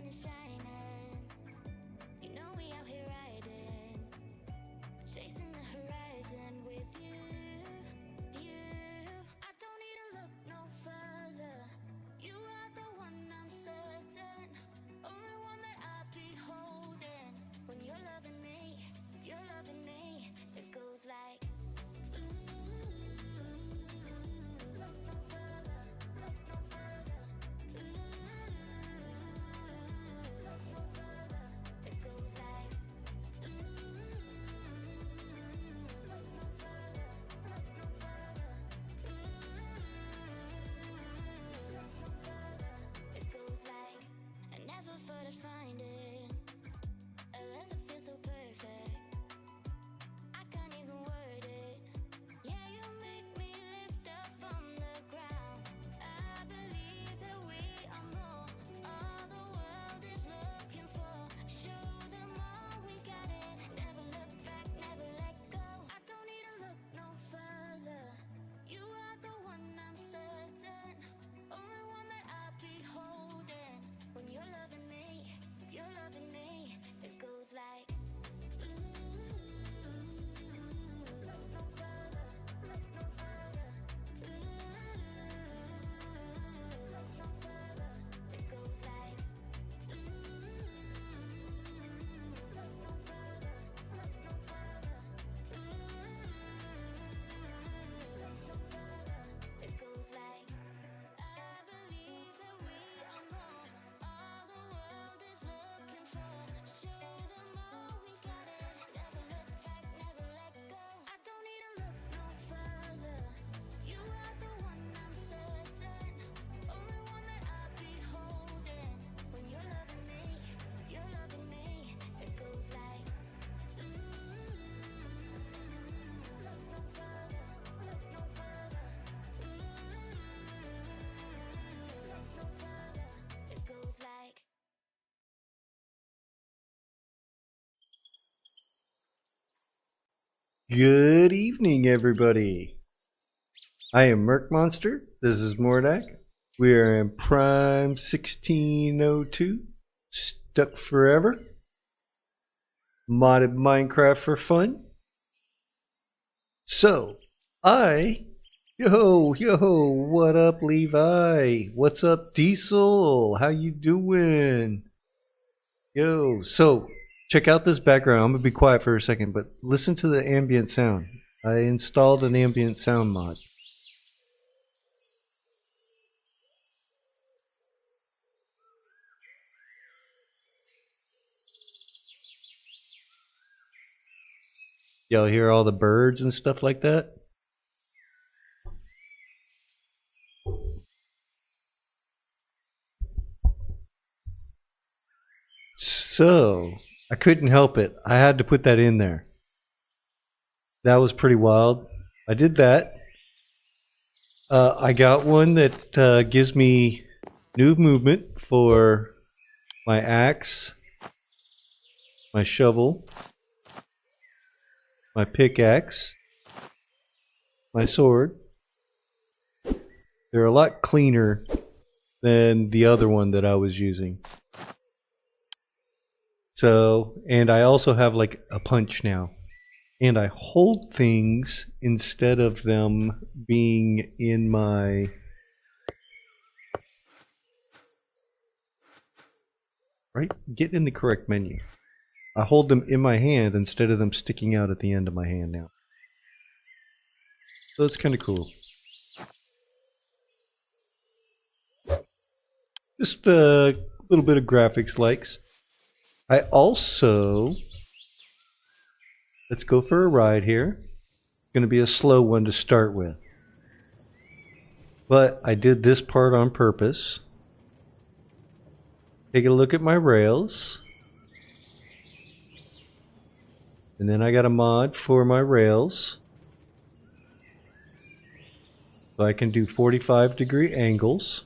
is shining. You know we out here riding, chasing the horizon with you, you. I don't need to look no further. You are the one, I'm certain. Only one that I'll be holding. When you're loving me, it goes like look no further, look no further. Look no further. It goes like look no further, look no further. Look no further. It goes like I never thought I'd find it. A love that feels so perfect. I can't even word it. Yeah, you make me lift up from the ground. I believe that we are more. All the world is looking for. Show them all we got it. Never look back, never let go. I don't need to look no further. You are the one, I'm certain. Only one that I'll be holding. When you're loving me, it goes like look no further, look no further. Look no further. It goes like look no further, look no further. Look no further. It goes like I believe that we are more. All the world is looking for. Show them all we got it. Never look back, never let go. I don't need to look no further. You are the one, I'm certain. Only one that I'll be holding. When you're loving me, it goes like look no further, look no further. Look no further. It goes like Good evening, everybody. I am Merc Monster. This is Mornak. We are in Prime 1602. Stuck forever. Modded Minecraft for fun. So, yo, what up, Levi? What's up, Diesel? How you doing? Yo, so check out this background. I'm gonna be quiet for a second, but listen to the ambient sound. I installed an ambient sound mod. Y'all hear all the birds and stuff like that? So, I couldn't help it. I had to put that in there. That was pretty wild. I did that. I got one that gives me new movement for my axe, my shovel, my pickaxe, my sword. They're a lot cleaner than the other one that I was using. So, and I also have like a punch now. And I hold things instead of them being in my... Right? Get in the correct menu. I hold them in my hand instead of them sticking out at the end of my hand now. So it's kind of cool. Just a little bit of graphics likes. I also... Let's go for a ride here. It's going to be a slow one to start with. But I did this part on purpose. Take a look at my rails. And then I got a mod for my rails. So I can do 45-degree angles.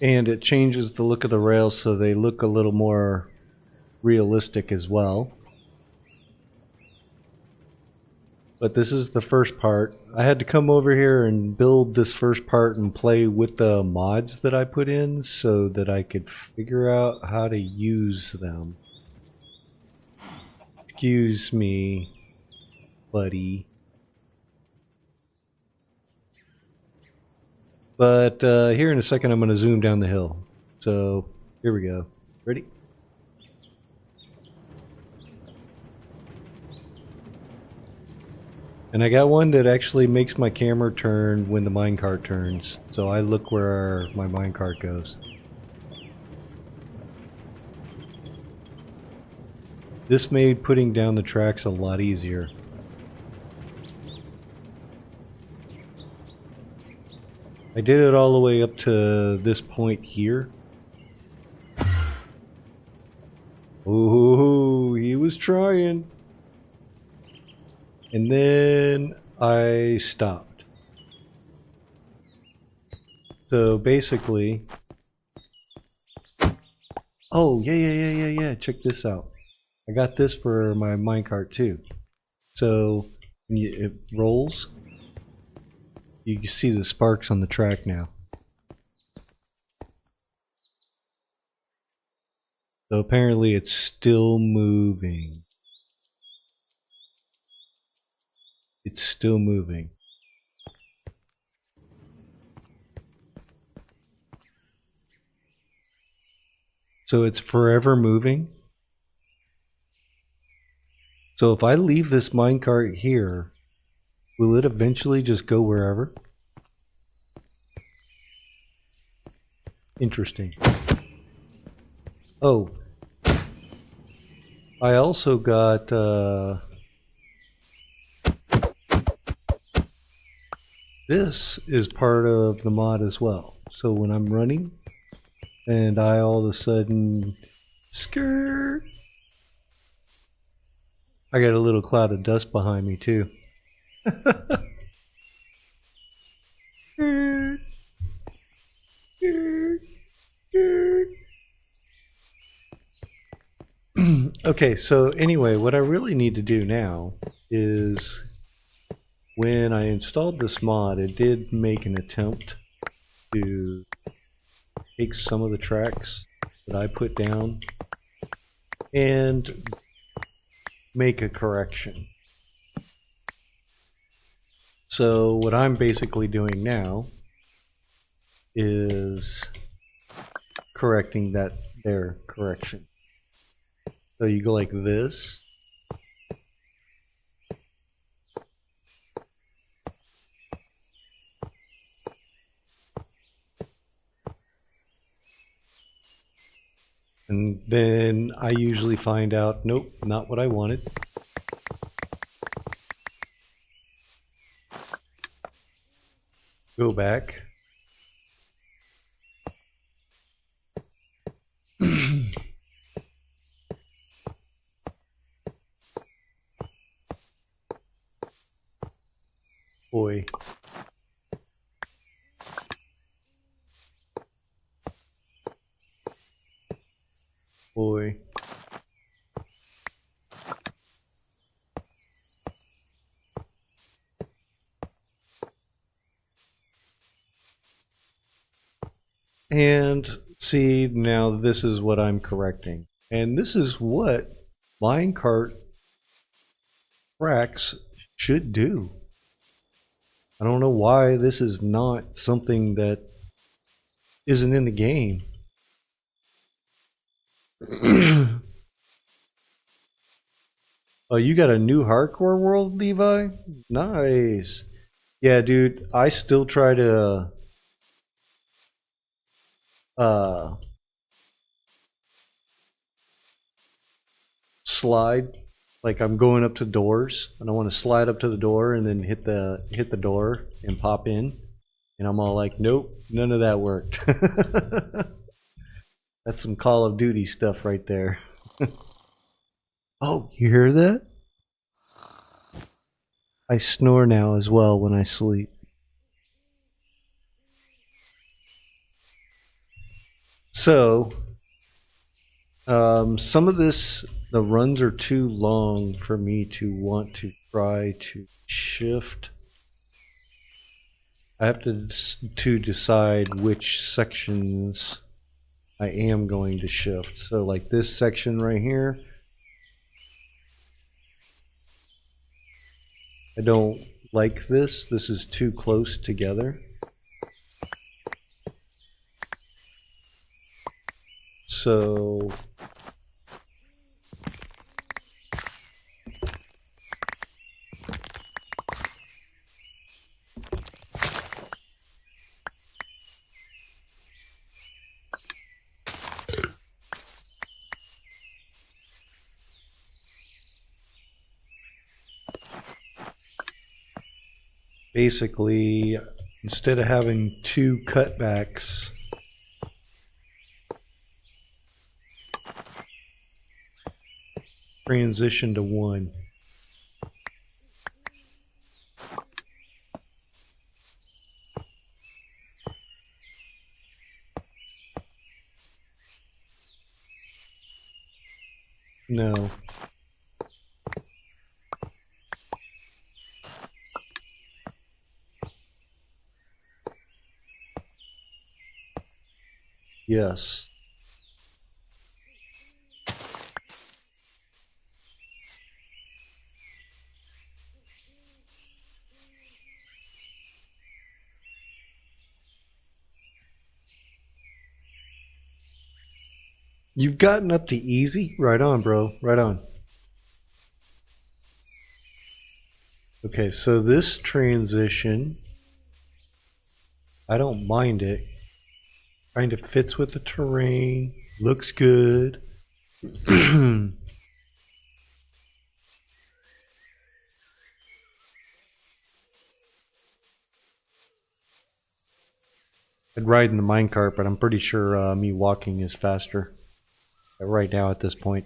And it changes the look of the rails so they look a little more realistic as well. but this is the first part. I had to come over here and build this first part and play with the mods that I put in so that I could figure out how to use them. Excuse me, buddy. But here in a second I'm going to zoom down the hill. So here we go. Ready? And I got one that actually makes my camera turn when the minecart turns. So I look where my minecart goes. This made putting down the tracks a lot easier. I did it all the way up to this point here. Ooh, he was trying. And then I stopped. So basically... Oh, yeah. Check this out. I got this for my minecart too. So when it rolls, you can see the sparks on the track now. So apparently it's still moving. It's still moving. So it's forever moving. So if I leave this minecart here, will it eventually just go wherever? Interesting. Oh. I also got this is part of the mod as well. So when I'm running and I all of a sudden skirt, I got a little cloud of dust behind me too. Okay, so anyway, what I really need to do now is when I installed this mod, it did make an attempt to take some of the tracks that I put down and make a correction. So what I'm basically doing now is correcting that there correction. So you go like this. And then I usually find out, nope, not what I wanted. Go back. Boy. Boy. And see, now this is what I'm correcting. And this is what minecart tracks should do. I don't know why this is not something that isn't in the game. Oh, you got a new hardcore world, Levi? Nice. Yeah, dude, I still try to slide, like I'm going up to doors and I want to slide up to the door and then hit the door and pop in, and I'm all like, nope, none of that worked. That's some Call of Duty stuff right there. Oh, you hear that? I snore now as well when I sleep. So, some of this, the runs are too long for me to want to try to shift. I have to decide which sections I am going to shift. So like this section right here, I don't like this. This is too close together. So basically, instead of having two cutbacks, transition to one. No. Yes. You've gotten up to easy? Right on, bro. Right on. Okay, so this transition, I don't mind it. Kind of fits with the terrain. Looks good. I'd ride in the minecart, but I'm pretty sure me walking is faster right now at this point.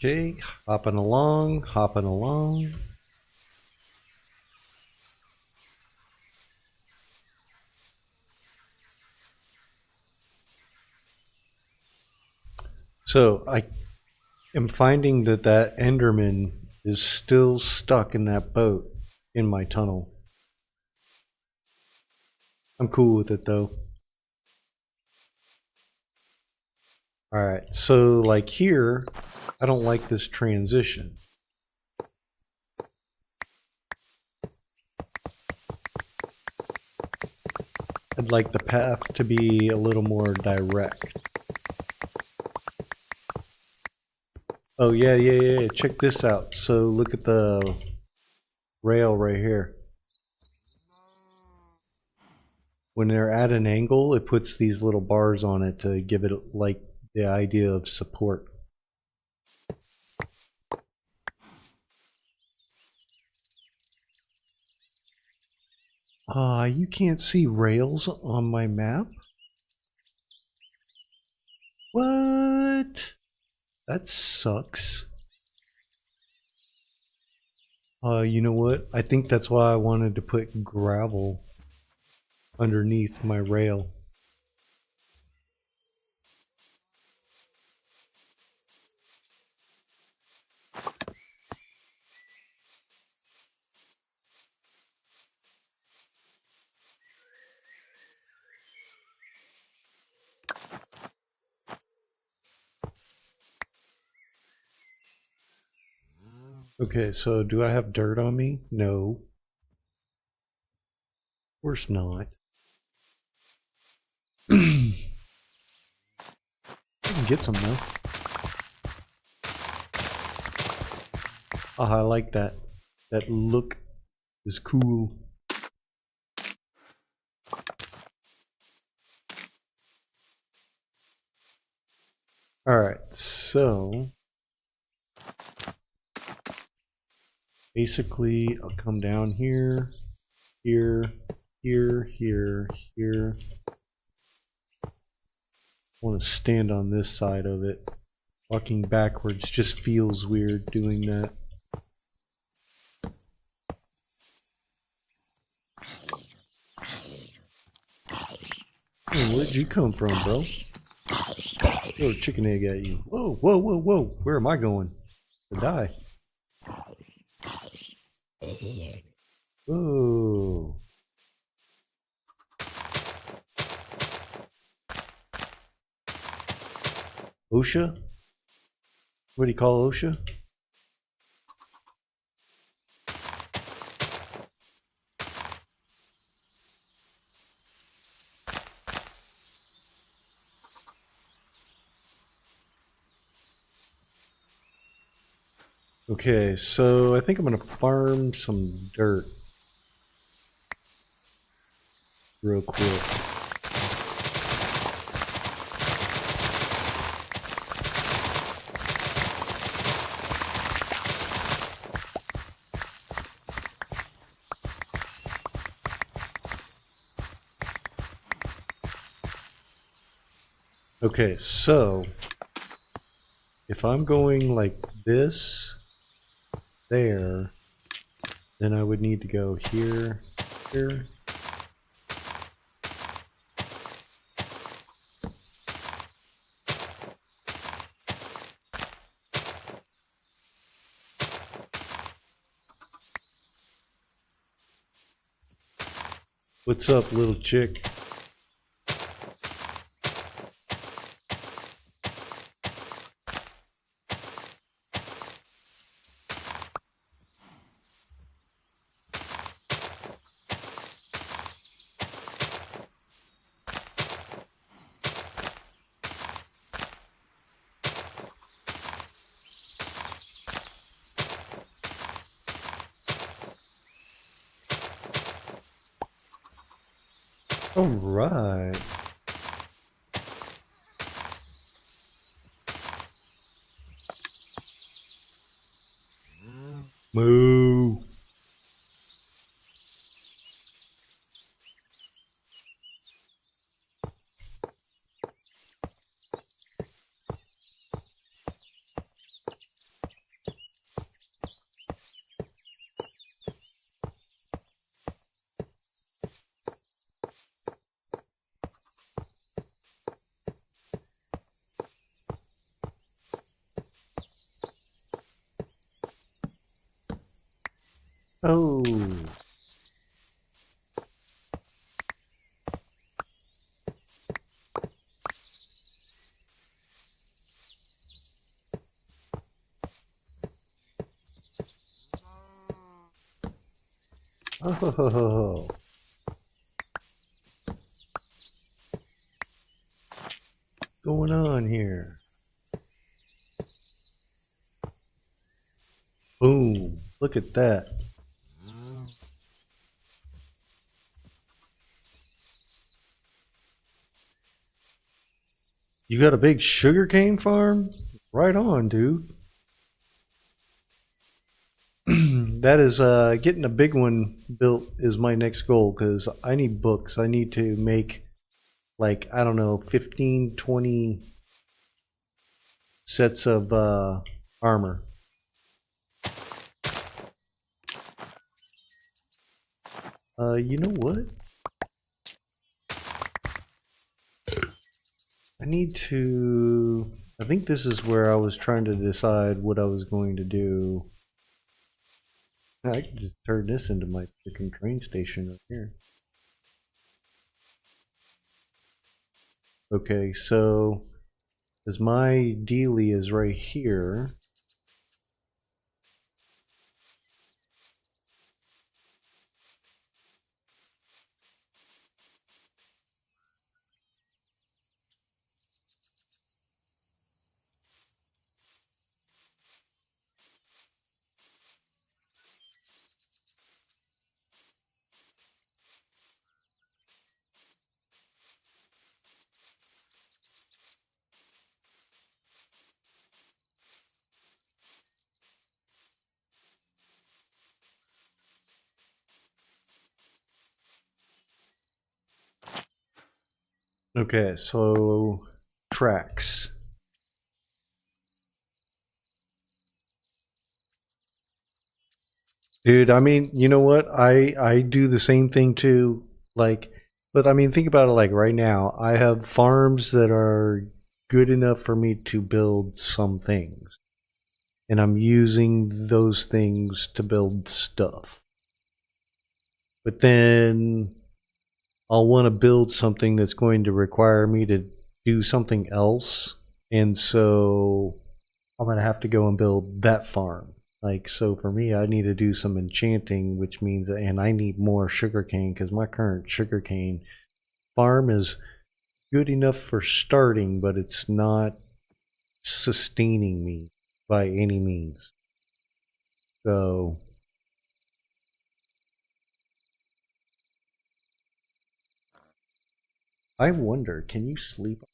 Okay, hopping along, hopping along. So I am finding that that Enderman is still stuck in that boat in my tunnel. I'm cool with it though. Alright, so like here, I don't like this transition. I'd like the path to be a little more direct. Oh yeah, check this out. So look at the rail right here. When they're at an angle, it puts these little bars on it to give it like the idea of support. You can't see rails on my map? What? That sucks. You know what? I think that's why I wanted to put gravel underneath my rail. Okay, so do I have dirt on me? No. Of course not. I can get some though. I like that. That look is cool. Alright, so basically I'll come down here, here, here. I want to stand on this side of it. Walking backwards just feels weird doing that. Hey, where'd you come from, bro? Throw a chicken egg at you. Whoa, whoa, whoa, whoa. Where am I going? To die. Whoa. OSHA? What do you call OSHA? Okay, so I think I'm gonna farm some dirt real quick. Okay, so if I'm going like this, there, then I would need to go here, here. What's up, little chick? All right. Moo. Oh. Oh. Going on here? Boom. Look at that. You got a big sugarcane farm? Right on, dude. That is getting a big one built is my next goal because I need books. I need to make like, I don't know, 15, 20 sets of armor. You know what? I need to... I think this is where I was trying to decide what I was going to do. I could just turn this into my freaking train station right here. Okay, so as my dealie is right here. Okay, so tracks. Dude, I mean, you know what? I do the same thing too. Like But I mean, think about it like right now. I have farms that are good enough for me to build some things. And I'm using those things to build stuff. But then I'll want to build something that's going to require me to do something else. And so I'm going to have to go and build that farm. Like, so for me, I need to do some enchanting, which means, and I need more sugarcane because my current sugarcane farm is good enough for starting, but it's not sustaining me by any means. So I wonder, can you sleep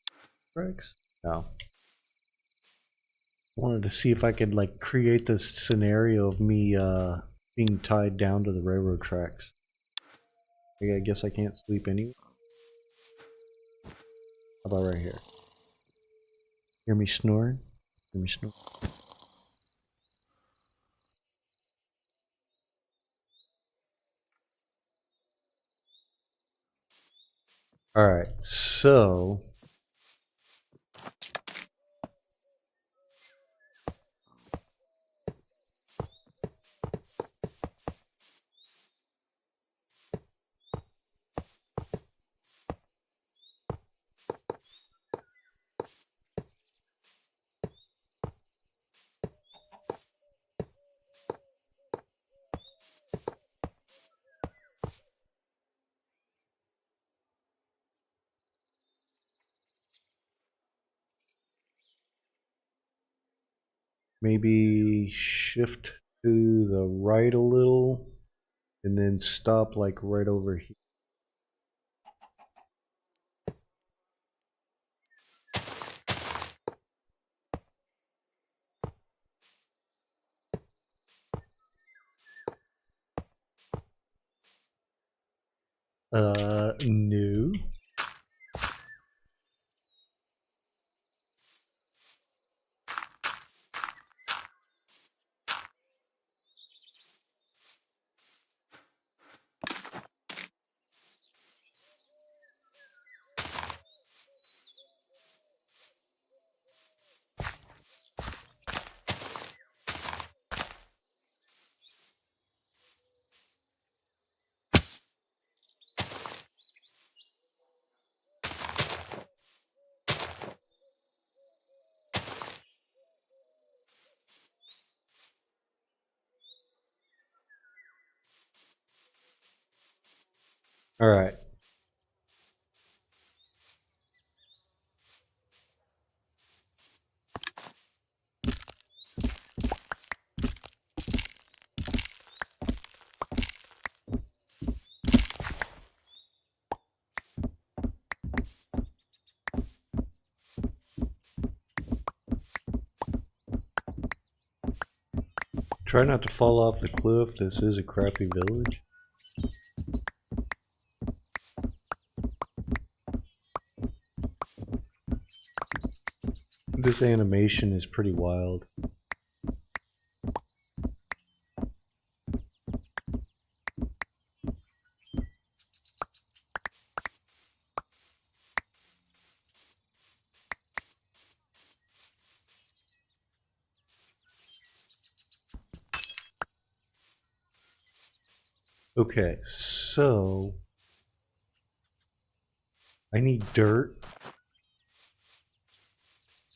on tracks? No. Wanted to see if I could like create this scenario of me being tied down to the railroad tracks. I guess I can't sleep anyway. How about right here? Hear me snoring? Hear me snore? Alright, so maybe shift to the right a little and then stop like right over here. No. Alright. Try not to fall off the cliff. This is a crappy village. This animation is pretty wild. Okay, so I need dirt.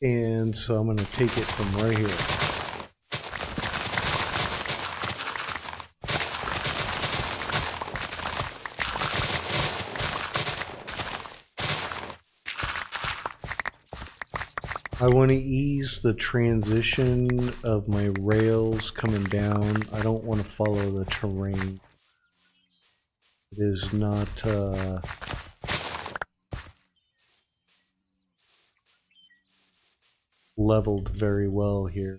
And so I'm going to take it from right here. I want to ease the transition of my rails coming down. I don't want to follow the terrain. It is not leveled very well here.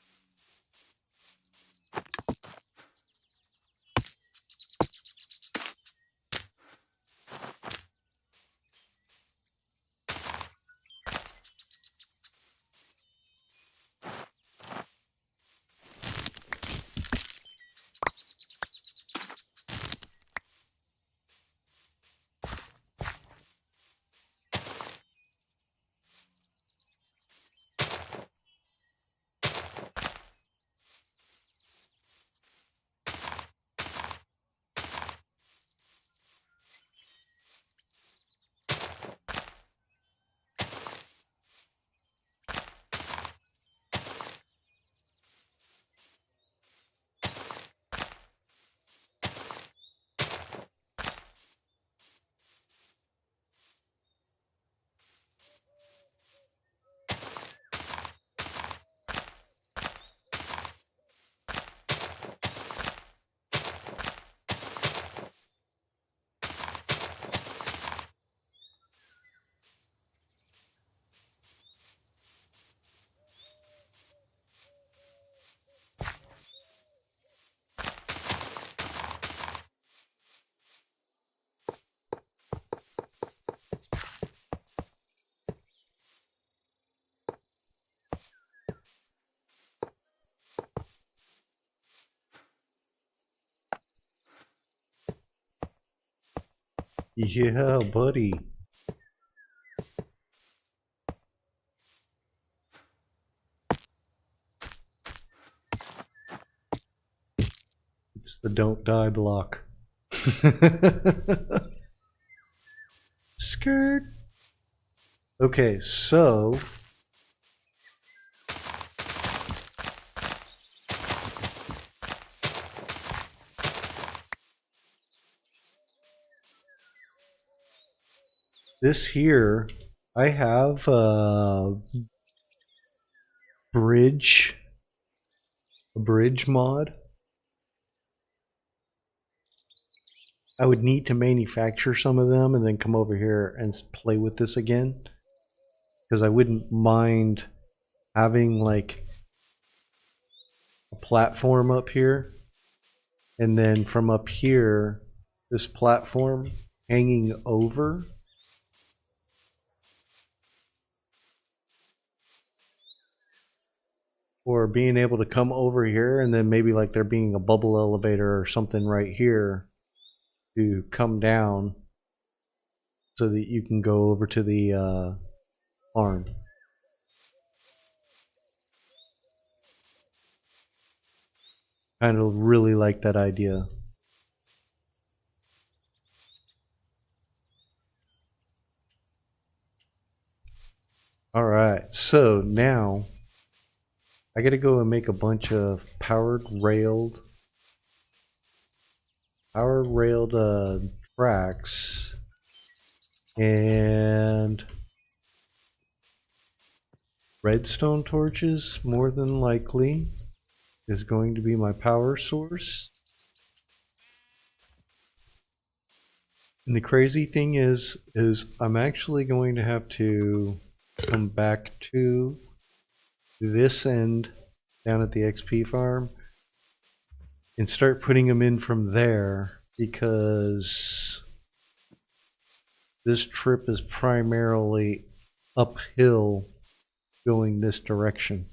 Yeah, buddy. It's the don't die block. Skirt. Okay, so this here, I have a bridge mod. I would need to manufacture some of them and then come over here and play with this again, because I wouldn't mind having like a platform up here, and then from up here, this platform hanging over. Or being able to come over here and then maybe like there being a bubble elevator or something right here to come down so that you can go over to the farm. Kind of really like that idea. All right, so now I gotta go and make a bunch of powered railed tracks, and redstone torches more than likely is going to be my power source. And the crazy thing is I'm actually going to have to come back to this end down at the XP farm and start putting them in from there, because this trip is primarily uphill going this direction.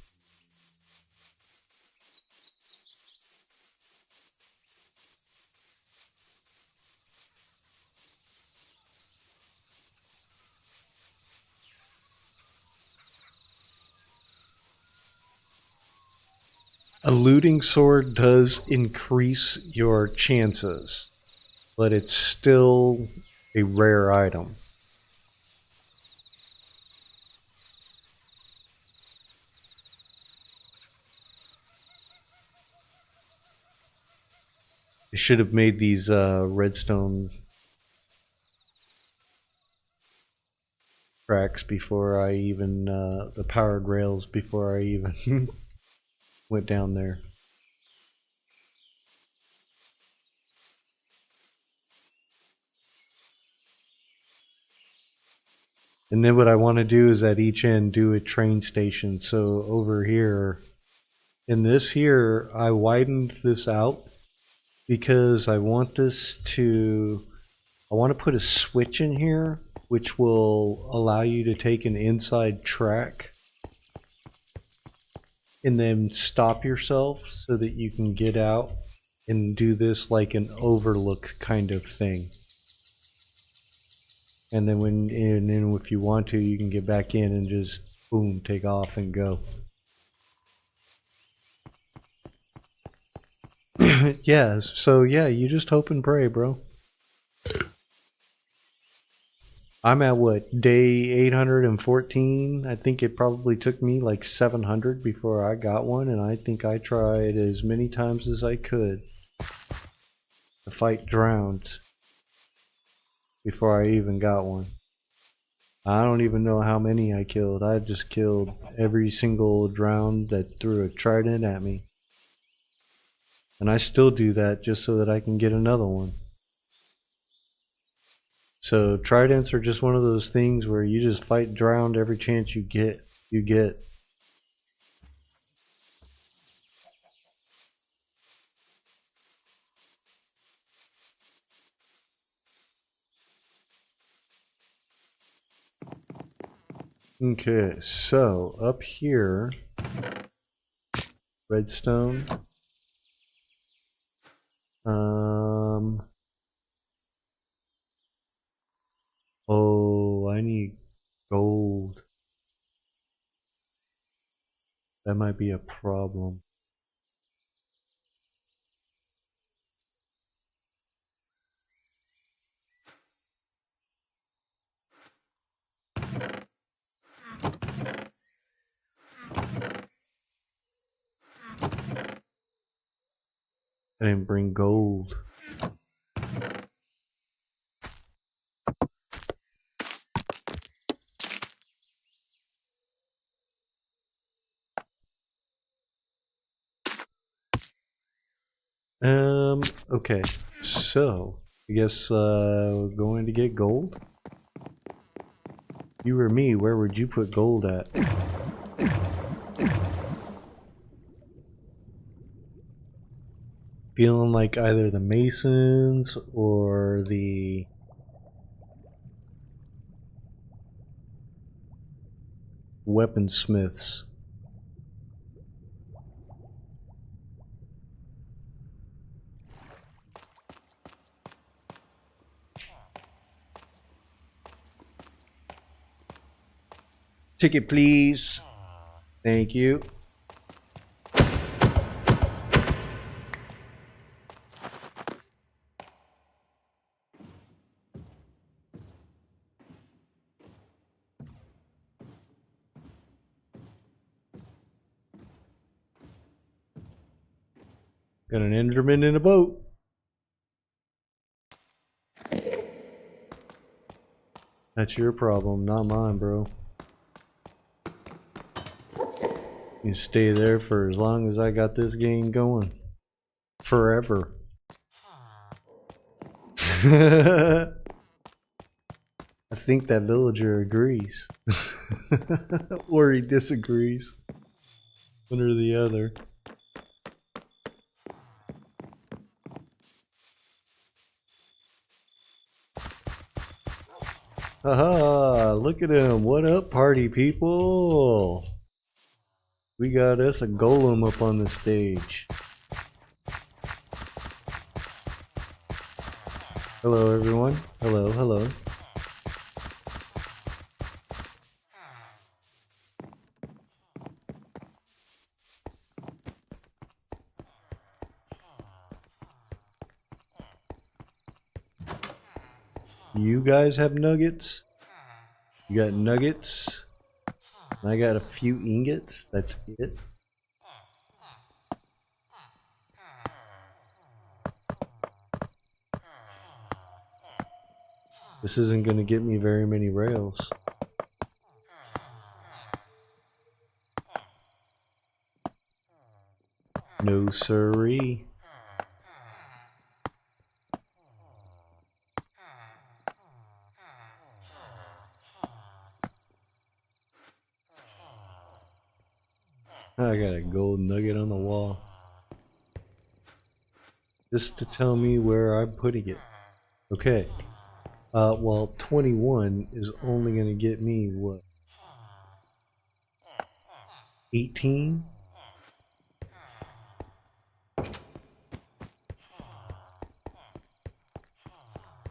A looting sword does increase your chances, but it's still a rare item. I should have made these redstone tracks before I even, the powered rails before I even went down there. And then what I want to do is at each end do a train station. So over here, in this here, I widened this out because I want this to, I want to put a switch in here which will allow you to take an inside track and then stop yourself so that you can get out and do this like an overlook kind of thing. And then if you want to, you can get back in and just boom, take off and go. Yeah, so yeah, you just hope and pray, bro. I'm at what, day 814? I think it probably took me like 700 before I got one, and I think I tried as many times as I could to fight drowns before I even got one. I don't even know how many I killed. I just killed every single drown that threw a trident at me. And I still do that just so that I can get another one. So tridents are just one of those things where you just fight drowned every chance you get. Okay, so up here, redstone. Oh, I need gold. That might be a problem. I didn't bring gold. Okay. So, I guess we're going to get gold. You or me, where would you put gold at? Feeling like either the Masons or the weaponsmiths. Ticket, please. Thank you. Got an Enderman in a boat. That's your problem, not mine, bro. You stay there for as long as I got this game going. Forever. I think that villager agrees. Or he disagrees. One or the other. Haha, look at him. What up, party people? We got us a golem up on the stage. Hello, everyone. Hello, hello. You guys have nuggets? You got nuggets? And I got a few ingots. That's it. This isn't going to get me very many rails. No siree. I got a gold nugget on the wall. Just to tell me where I'm putting it. Okay. Well, 21 is only going to get me, what? 18?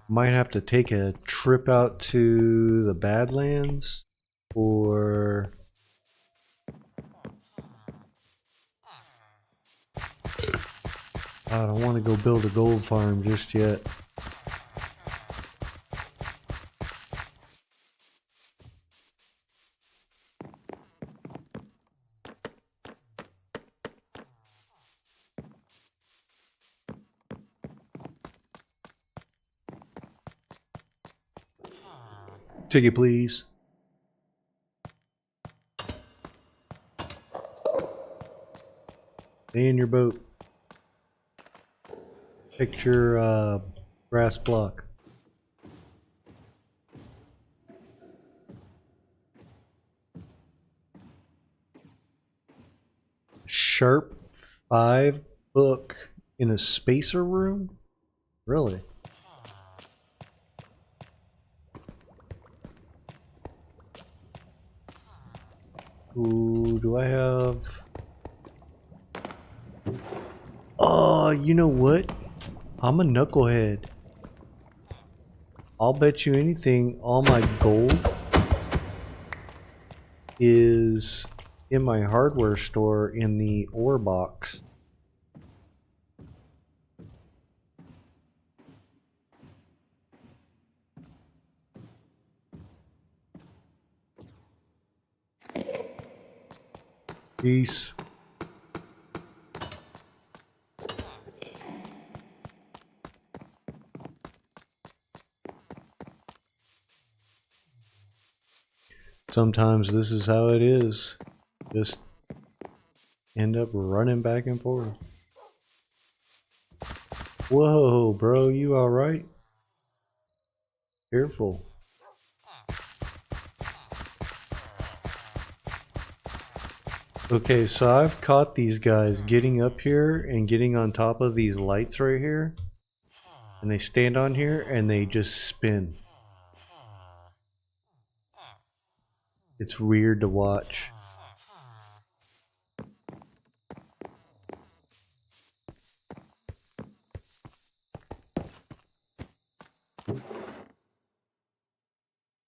Might have to take a trip out to the Badlands, or I don't want to go build a gold farm just yet. Ticket, please. Stay in your boat. Picture brass block. Sharp 5 book in a spacer room? Really? Ooh, do I have... Oh, you know what? I'm a knucklehead. I'll bet you anything, all my gold is in my hardware store in the ore box. Peace. Sometimes this is how it is. Just end up running back and forth. Whoa, bro, you alright? Careful. Okay, so I've caught these guys getting up here and getting on top of these lights right here. And they stand on here and they just spin. It's weird to watch.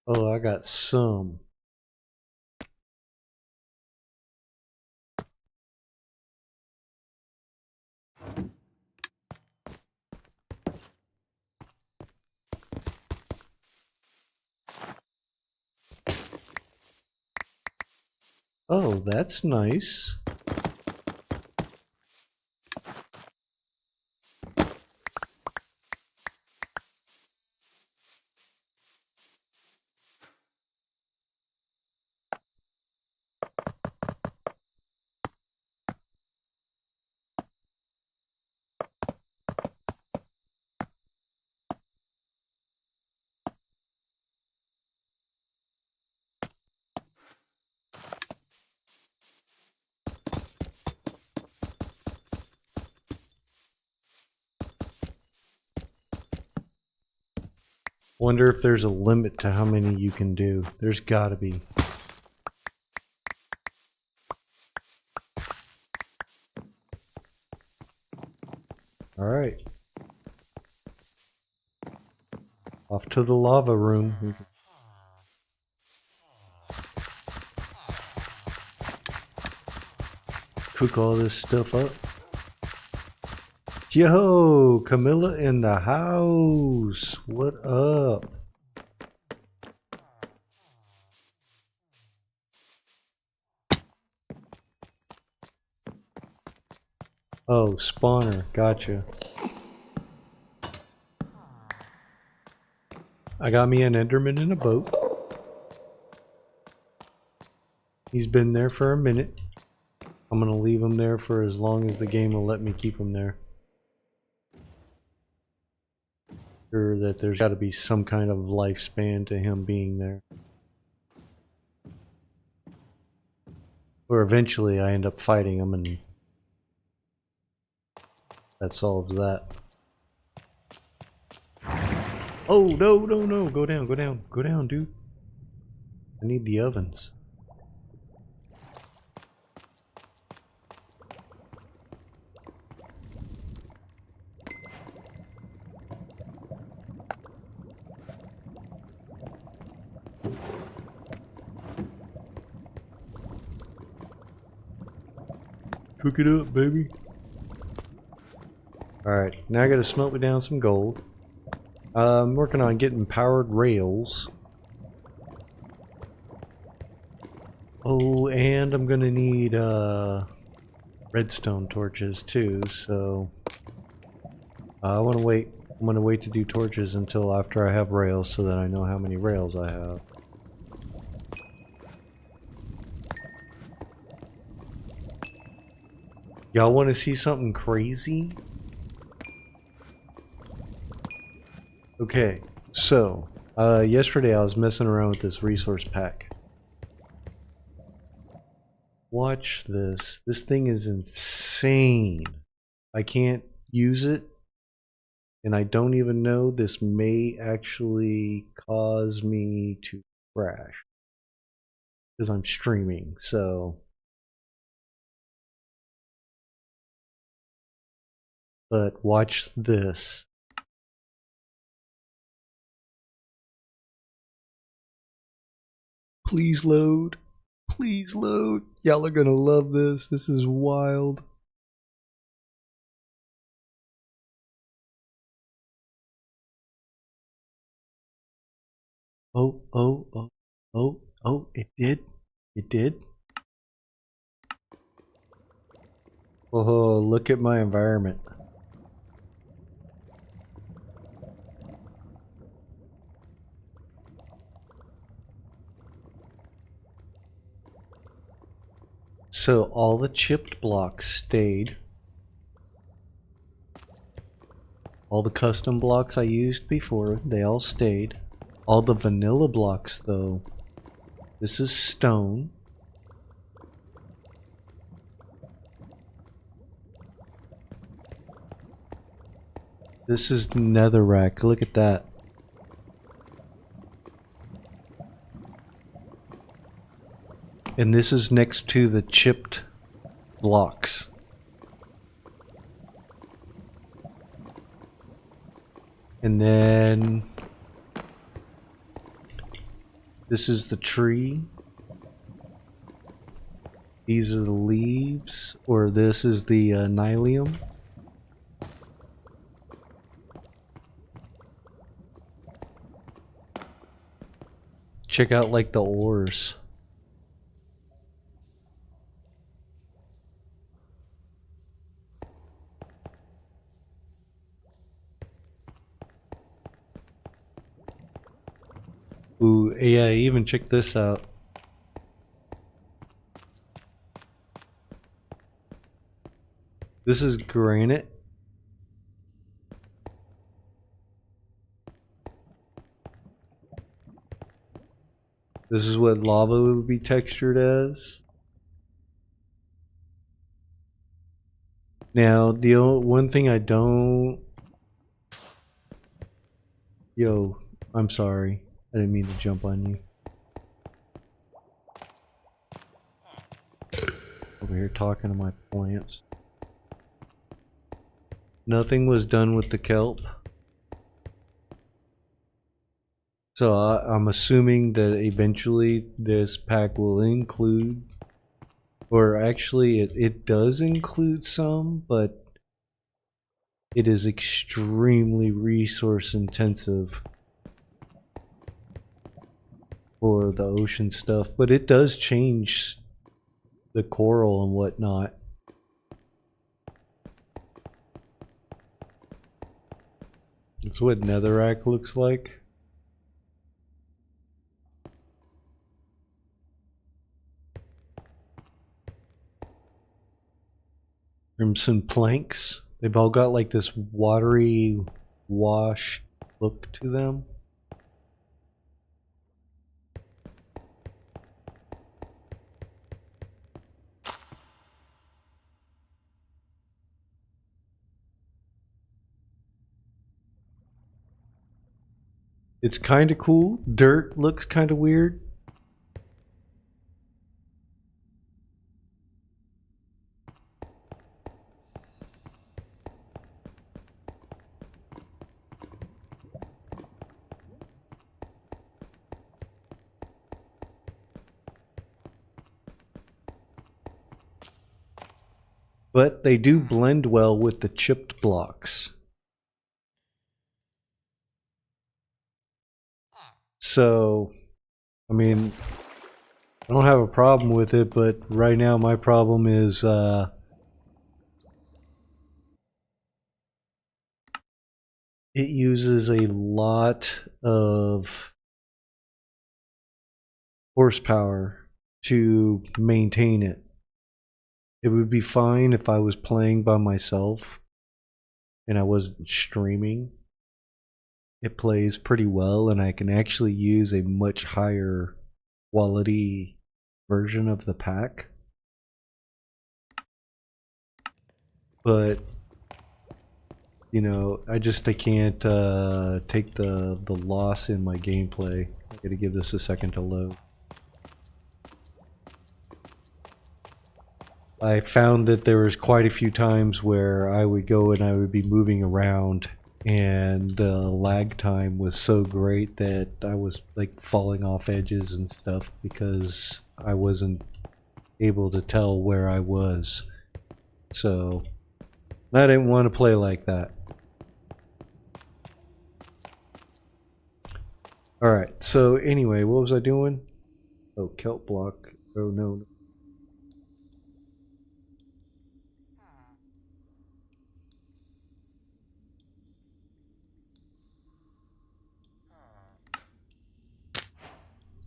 Oh, I got some. Oh, that's nice. Wonder if there's a limit to how many you can do. There's gotta be. Alright. Off to the lava room. Cook all this stuff up. Yo, Camilla in the house. What up? Oh, spawner. Gotcha. I got me an Enderman in a boat. He's been there for a minute. I'm gonna leave him there for as long as the game will let me keep him there. Sure that there's got to be some kind of lifespan to him being there. Or eventually I end up fighting him and that solves that. Oh, no, no, no. Go down, go down. Go down, dude. I need the ovens. Cook it up, baby. Alright, now I gotta smelt me down some gold. I'm working on getting powered rails. Oh, and I'm gonna need redstone torches too, so I wanna wait. I'm gonna wait to do torches until after I have rails so that I know how many rails I have. Y'all wanna see something crazy? Okay, so yesterday I was messing around with this resource pack. Watch this. This thing is insane. I can't use it, and I don't even know this may actually cause me to crash because I'm streaming, so. But watch this. Please load. Please load. Y'all are gonna love this. This is wild. Oh, it did. It did. Oh, look at my environment. So all the chipped blocks stayed. All the custom blocks I used before, they all stayed. All the vanilla blocks though, this is stone. This is netherrack, look at that. And this is next to the chipped blocks. And then this is the tree. These are the leaves, or this is the nylium. Check out like the ores. Ooh, yeah, even check this out. This is granite. This is what lava would be textured as. Now, the one thing I don't... Yo, I'm sorry. I didn't mean to jump on you. Over here talking to my plants. Nothing was done with the kelp. So I'm assuming that eventually this pack will include, or actually it does include some, but it is extremely resource intensive for the ocean stuff, but it does change the coral and whatnot. That's what netherrack looks like. From some planks. They've all got like this watery, washed look to them. It's kind of cool. Dirt looks kind of weird. But they do blend well with the chipped blocks. So, I mean, I don't have a problem with it, but right now my problem is it uses a lot of horsepower to maintain it. It would be fine if I was playing by myself and I wasn't streaming. It plays pretty well and I can actually use a much higher quality version of the pack. But you know, I can't take the loss in my gameplay. I gotta give this a second to load. I found that there was quite a few times where I would go and I would be moving around and the lag time was so great that I was like falling off edges and stuff because I wasn't able to tell where I was. So I didn't want to play like that. Alright, so anyway, what was I doing? Oh, kelp block. Oh no.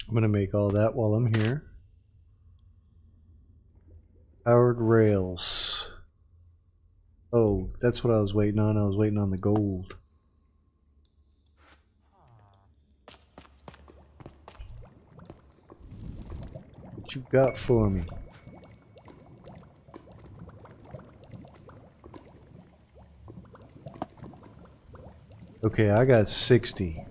I'm gonna make all that while I'm here. Powered rails. Oh, that's what I was waiting on. I was waiting on the gold. What you got for me? Okay, I got 60.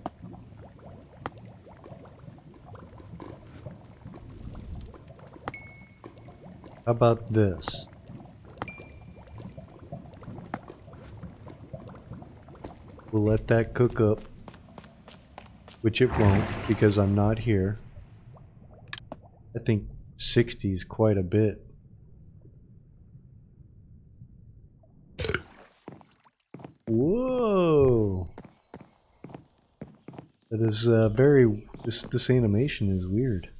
How about this? We'll let that cook up, which it won't because I'm not here. I think 60 is quite a bit. Whoa! That is very... This animation is weird.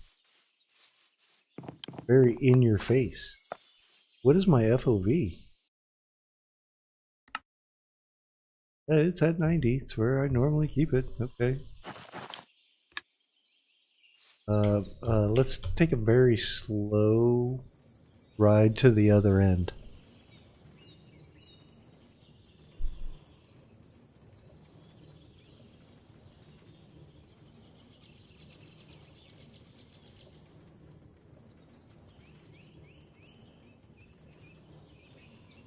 Very in your face. What is my FOV? It's at 90. It's where I normally keep it. Okay. Let's take a very slow ride to the other end.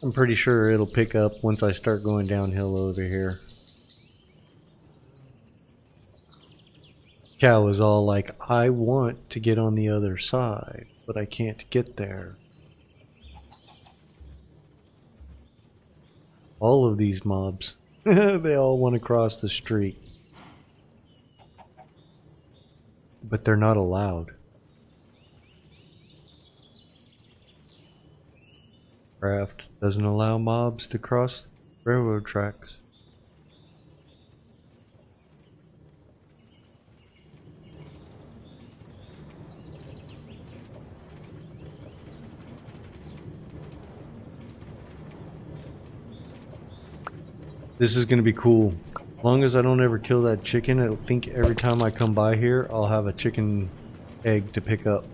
I'm pretty sure it'll pick up once I start going downhill over here. Cow is all like, I want to get on the other side, but I can't get there. All of these mobs, they all want to cross the street. But they're not allowed. Craft doesn't allow mobs to cross railroad tracks. This is gonna be cool. As long as I don't ever kill that chicken, I think every time I come by here, I'll have a chicken egg to pick up.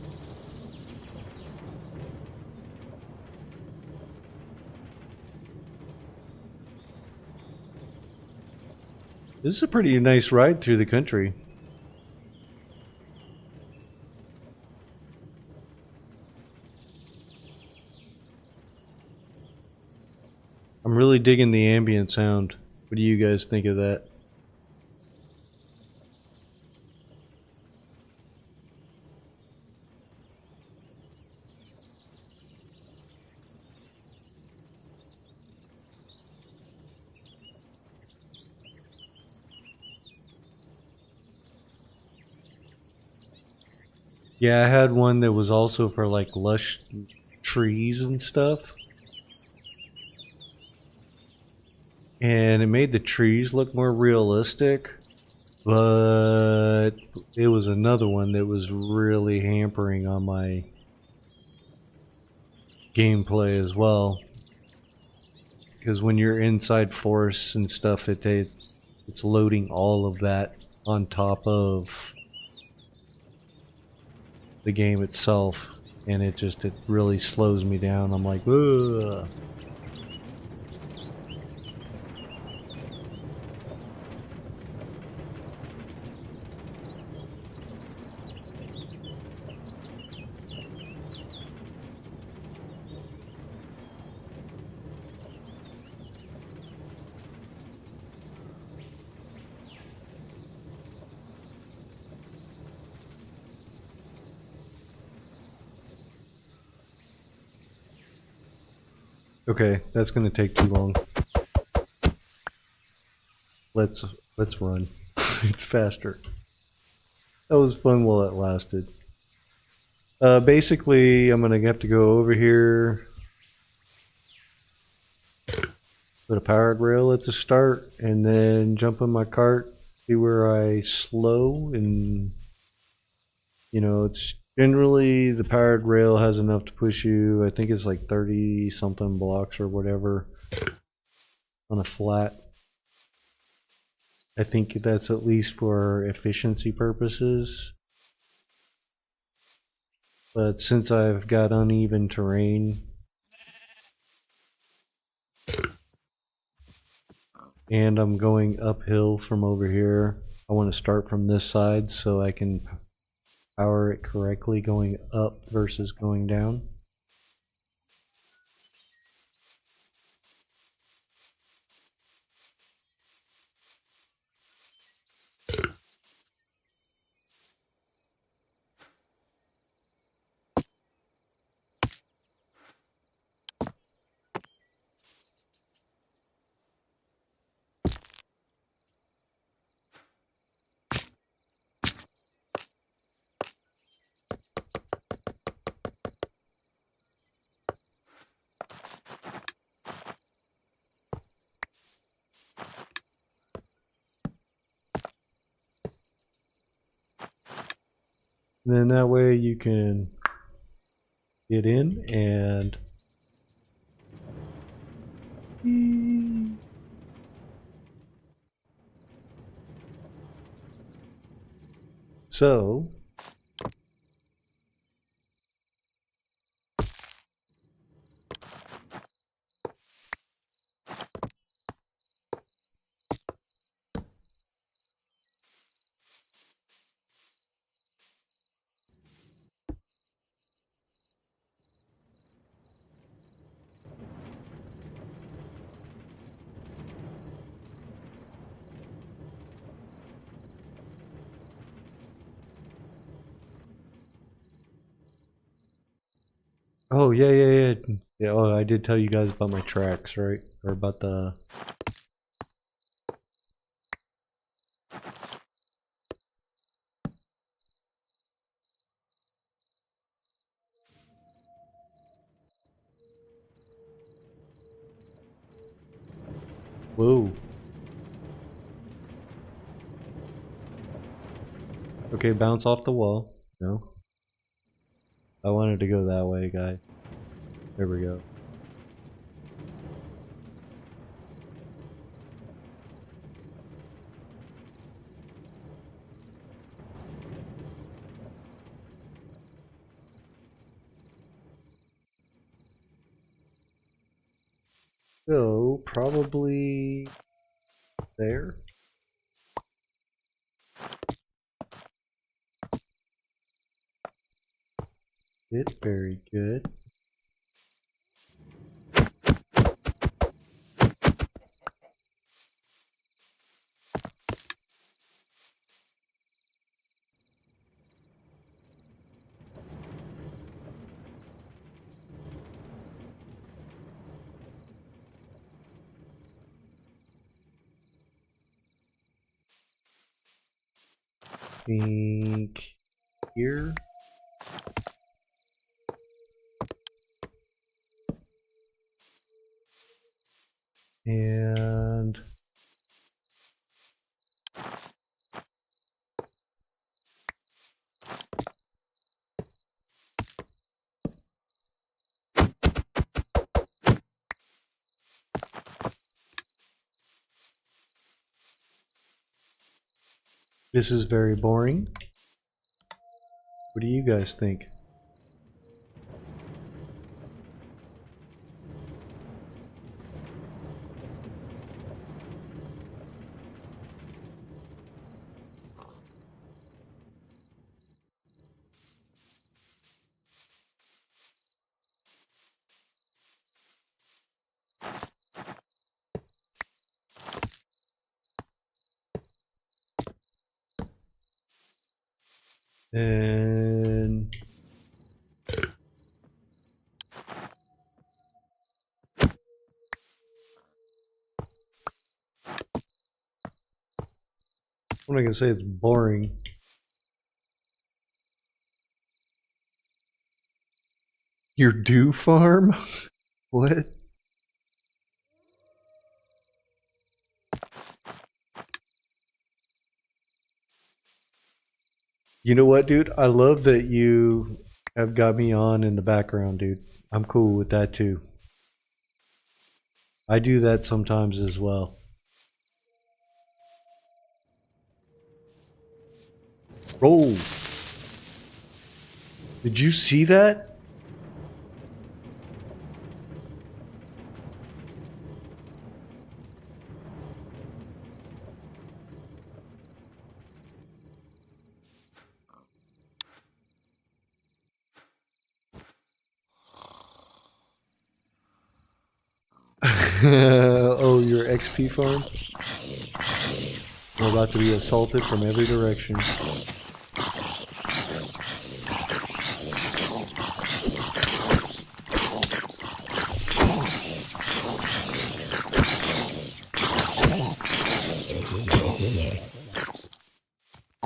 This is a pretty nice ride through the country. I'm really digging the ambient sound. What do you guys think of that? Yeah, I had one that was also for like lush trees and stuff. And it made the trees look more realistic. But it was another one that was really hampering on my gameplay as well. Because when you're inside forests and stuff, it's loading all of that on top of the game itself, and it really slows me down. I'm like, ugh. Okay, that's gonna take too long. let's run. It's faster. That was fun while it lasted. Basically, I'm gonna have to go over here, put a powered rail at the start, and then jump in my cart, see where I slow, and it's generally the powered rail has enough to push you. I think it's like 30 something blocks or whatever on a flat. I think that's at least for efficiency purposes. But since I've got uneven terrain and I'm going uphill from over here, I want to start from this side so I can power it correctly going up versus going down. And then that way you can get in and so oh yeah. Oh, I did tell you guys about my tracks, right? Or about the whoa. Okay, bounce off the wall. No. I wanted to go that way, guys. There we go. So, probably there. It's very good. Think here. And this is very boring. What do you guys think? And I'm not gonna say it's boring. Your dew farm? What? You know what, dude? I love that you have got me on in the background, dude. I'm cool with that too. I do that sometimes as well. Roll. Did you see that? Oh, your XP farm? We're about to be assaulted from every direction.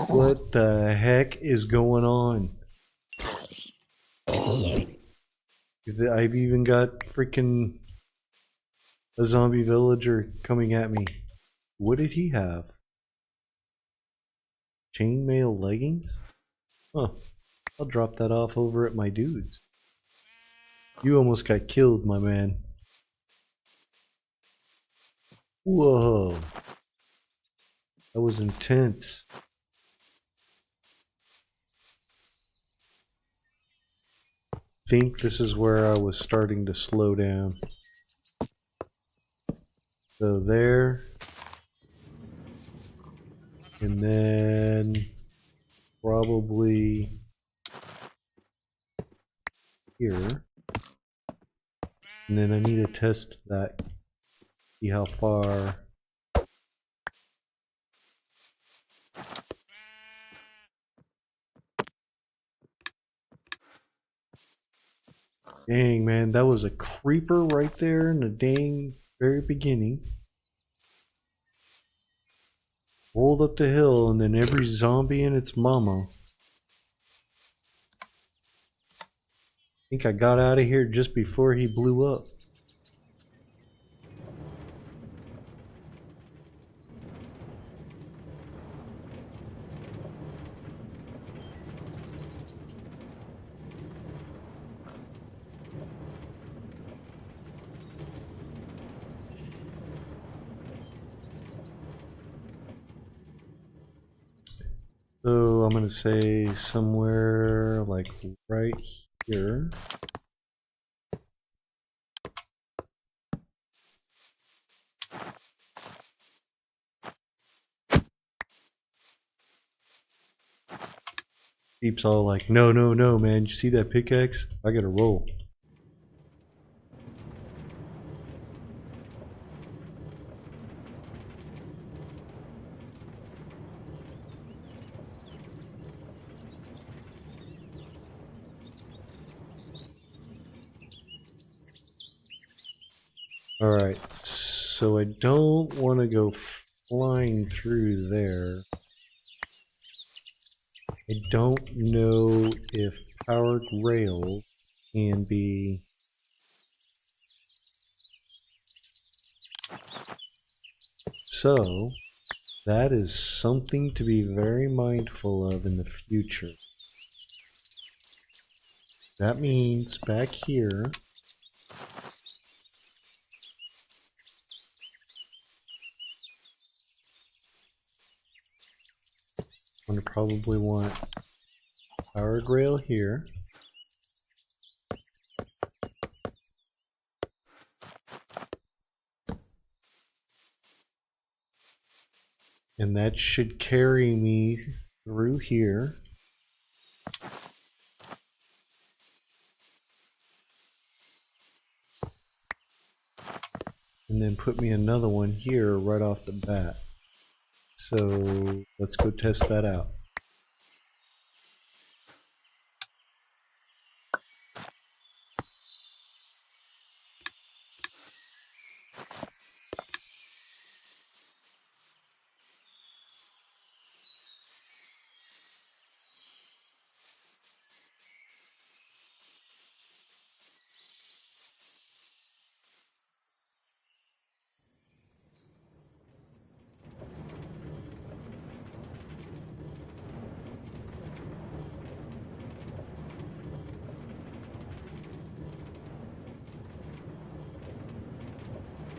What the heck is going on? I've even got freaking a zombie villager coming at me. What did he have? Chainmail leggings? Huh. I'll drop that off over at my dudes. You almost got killed, my man. Whoa. That was intense. I think this is where I was starting to slow down. So there. And then probably here. And then I need to test that. See how far. Dang, man, that was a creeper right there in the dang very beginning. Rolled up the hill, and then every zombie and its mama. I think I got out of here just before he blew up. So I'm gonna say somewhere like right here. Deep's all like, no, no, no, man. You see that pickaxe? I gotta roll. Alright, so I don't want to go flying through there. I don't know if powered rail can be... So, that is something to be very mindful of in the future. That means back here... I'm going to probably want powered rail here. And that should carry me through here. And then put me another one here right off the bat. So let's go test that out.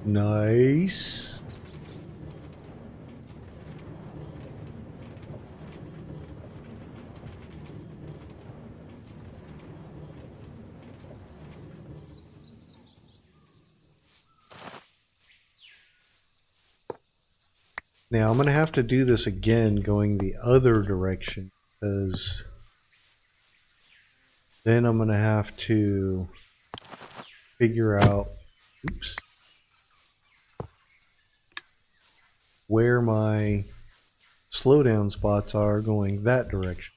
Nice. Now I'm going to have to do this again going the other direction because then I'm going to have to figure out, oops, where my slowdown spots are going that direction.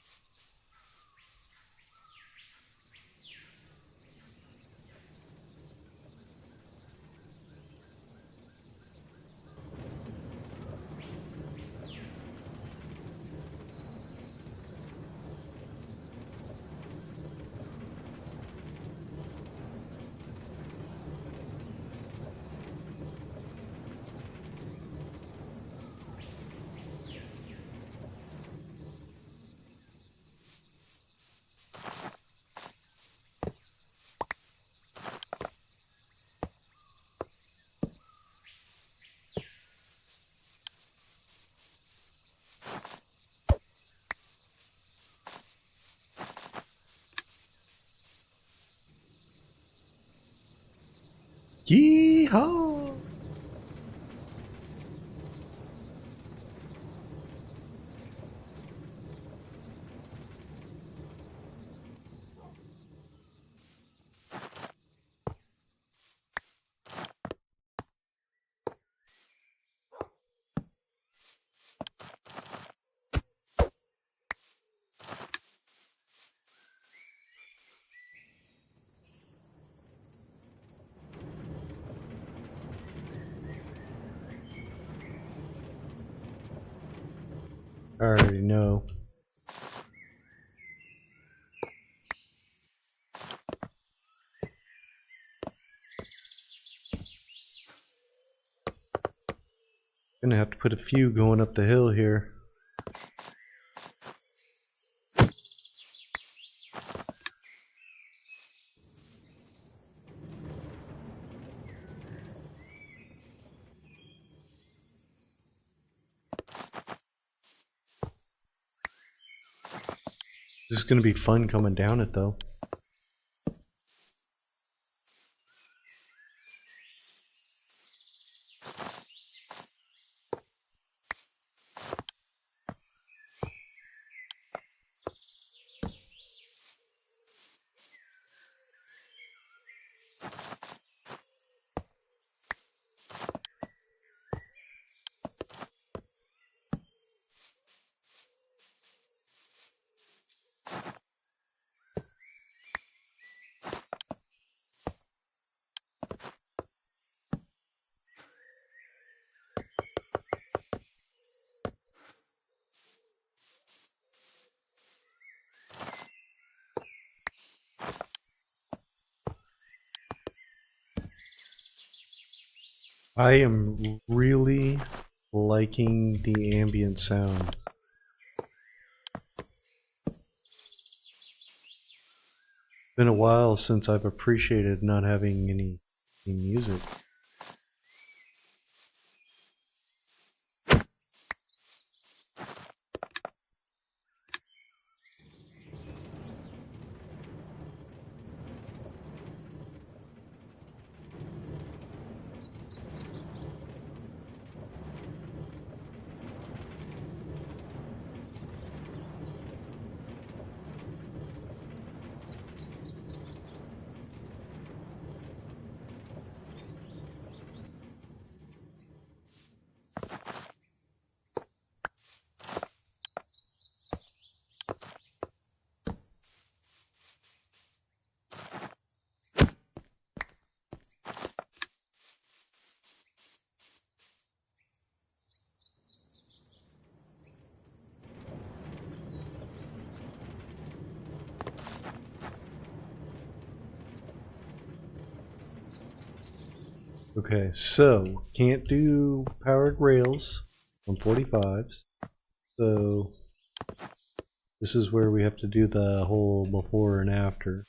Yeehaw! I already know. Gonna have to put a few going up the hill here. This is gonna be fun coming down it though. I am really liking the ambient sound. Been a while since I've appreciated not having any music. Okay, so can't do powered rails on 45s. So this is where we have to do the whole before and after.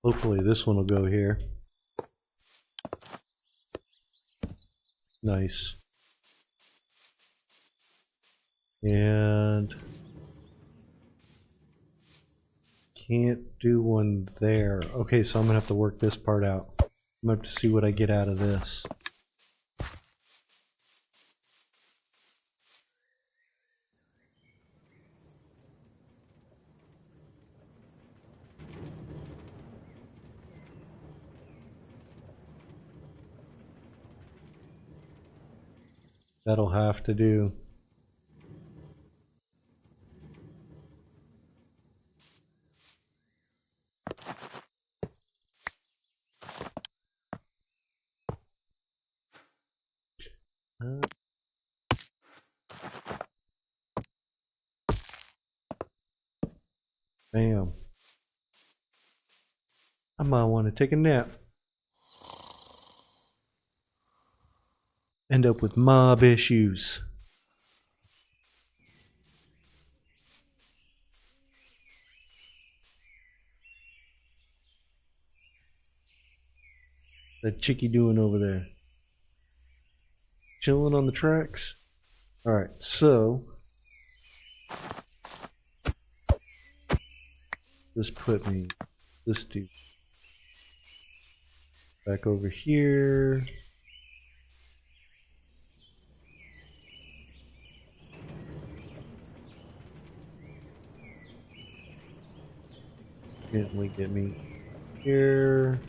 Hopefully this one will go here. Nice. And can't do one there. Okay, so I'm gonna have to work this part out. I'm gonna have to see what I get out of this. That'll have to do. Bam. I might want to take a nap. End up with mob issues. That chickie doing over there? Chilling on the tracks? Alright, so this put me, this dude back over here. Gently get me here.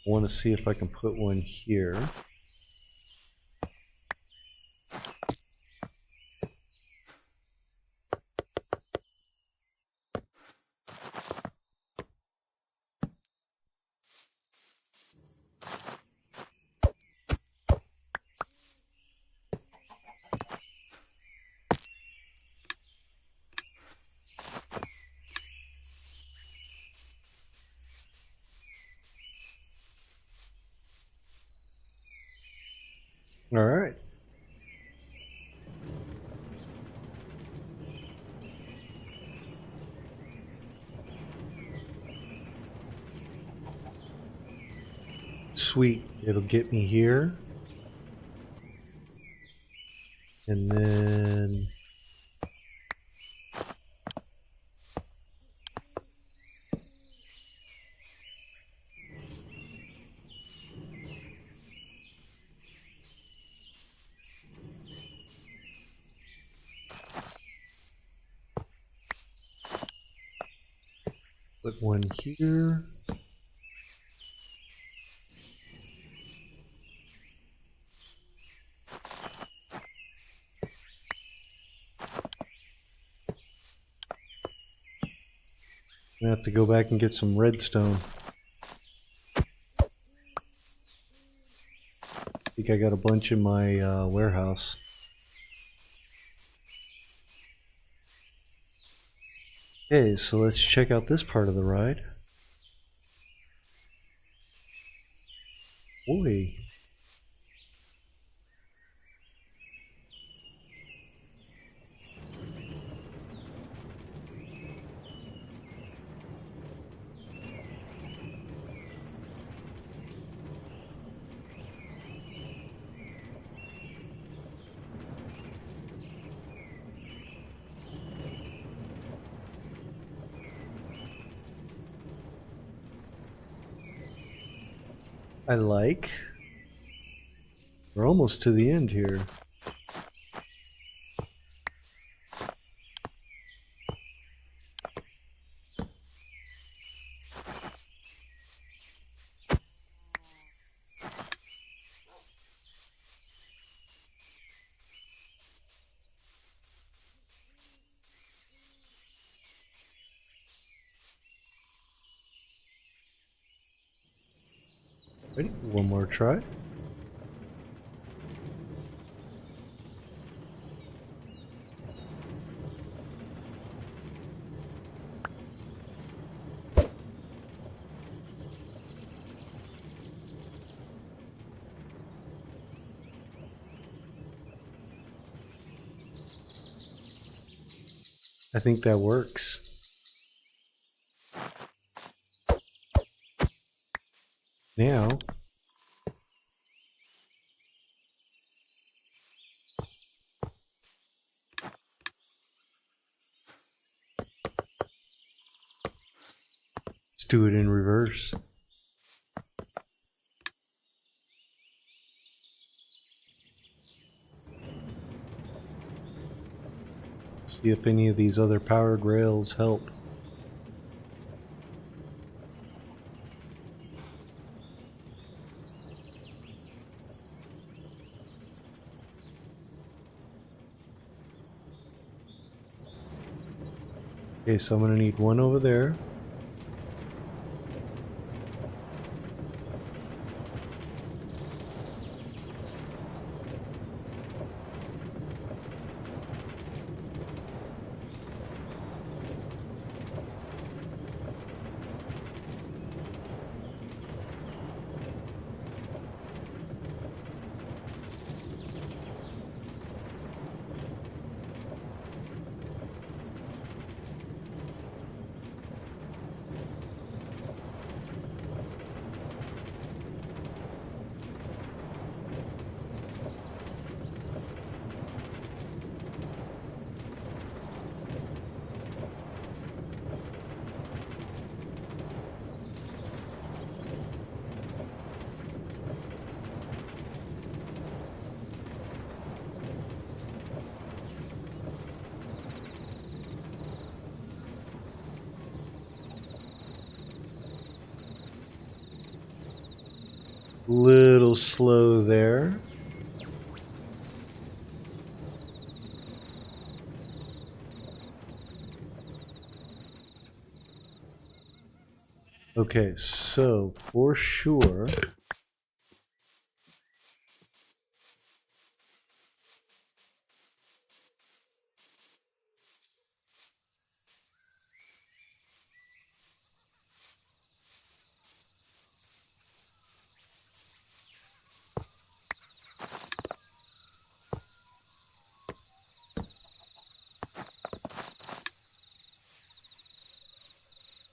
I want to see if I can put one here. All right. Sweet. It'll get me here. And then put one here. I have to go back and get some redstone. I think I got a bunch in my warehouse. Okay, so let's check out this part of the ride. Boy. I like. We're almost to the end here. Ready? One more try. I think that works. Now, let's do it in reverse. See if any of these other powered rails help. Okay, so I'm gonna need one over there. Little slow there. Okay, so for sure,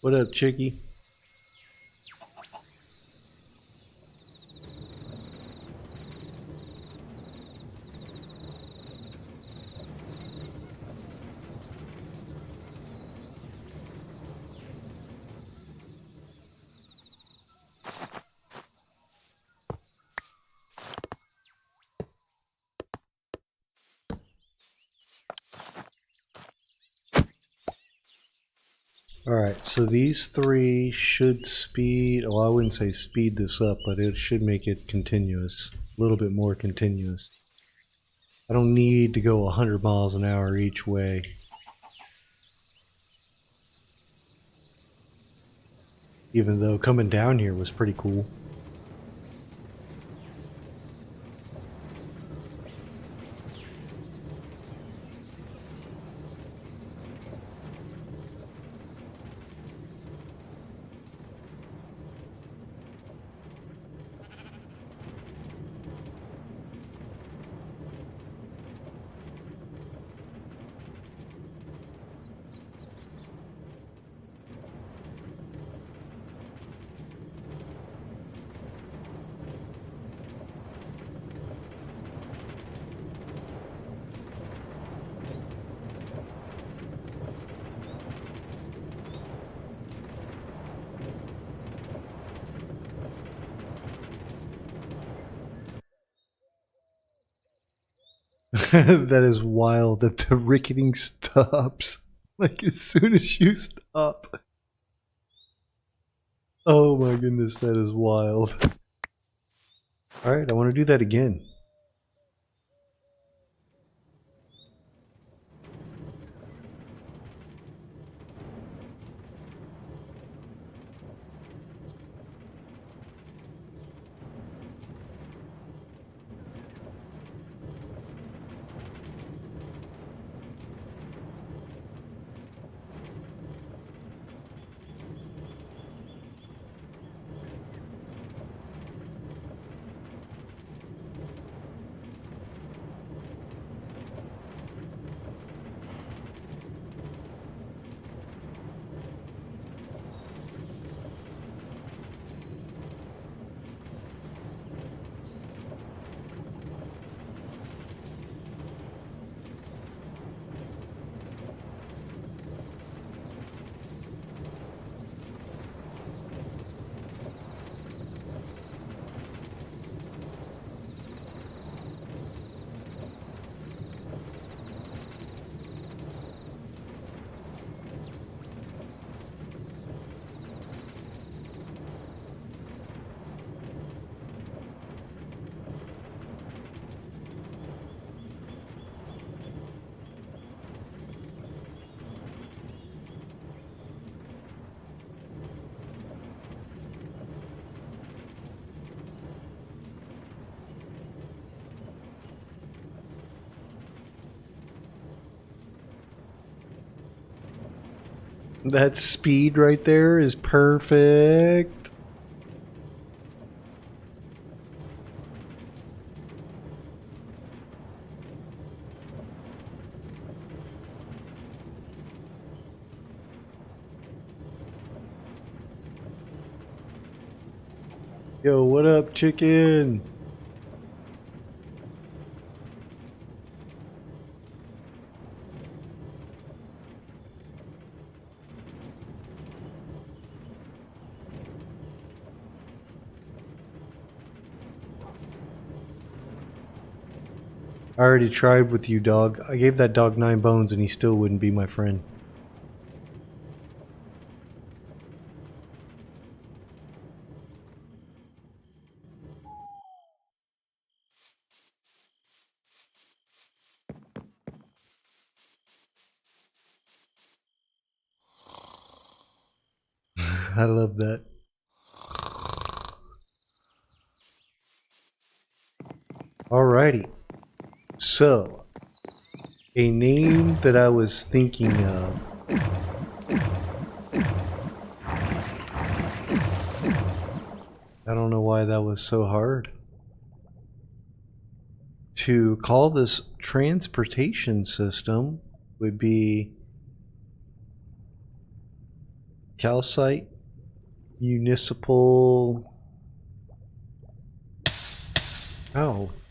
what up, Chicky? Alright, so these three should speed, well, I wouldn't say speed this up, but it should make it continuous, a little bit more continuous. I don't need to go 100 miles an hour each way. Even though coming down here was pretty cool. That is wild that the ricketing stops like as soon as you stop. Oh my goodness, that is wild. Alright, I want to do that again. That speed right there is perfect. Yo, what up, chicken? I already tried with you, dog. I gave that dog 9 bones and he still wouldn't be my friend. I love that. Alrighty. So, a name that I was thinking of. I don't know why that was so hard. To call this transportation system would be calcite municipal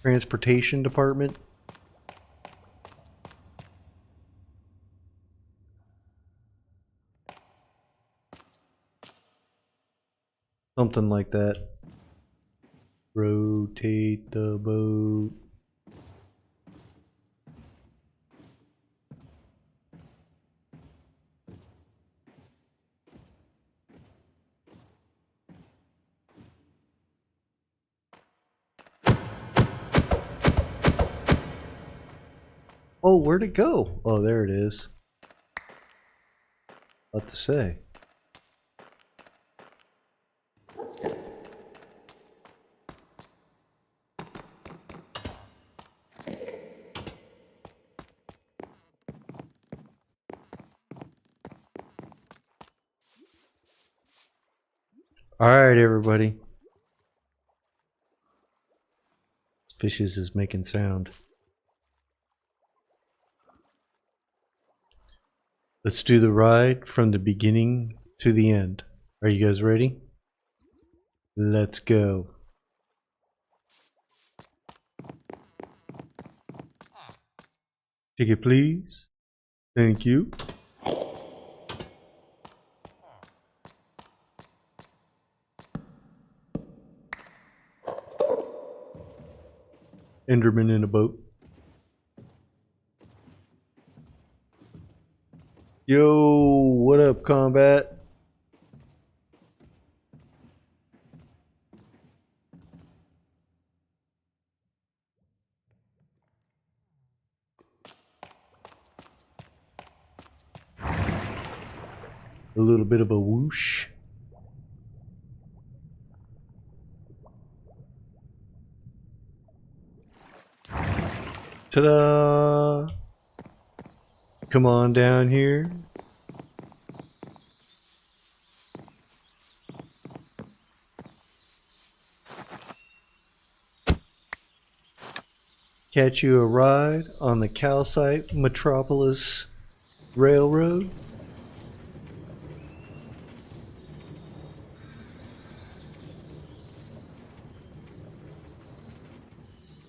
transportation department. Something like that. Rotate the boat. Oh, where'd it go? Oh, there it is. What to say? Alright, everybody. Fishes is making sound. Let's do the ride from the beginning to the end. Are you guys ready? Let's go. Ticket, please. Thank you. Enderman in a boat. Yo, what up, combat? A little bit of a whoosh. Ta-da! Come on down here. Catch you a ride on the Calcite Metropolis Railroad.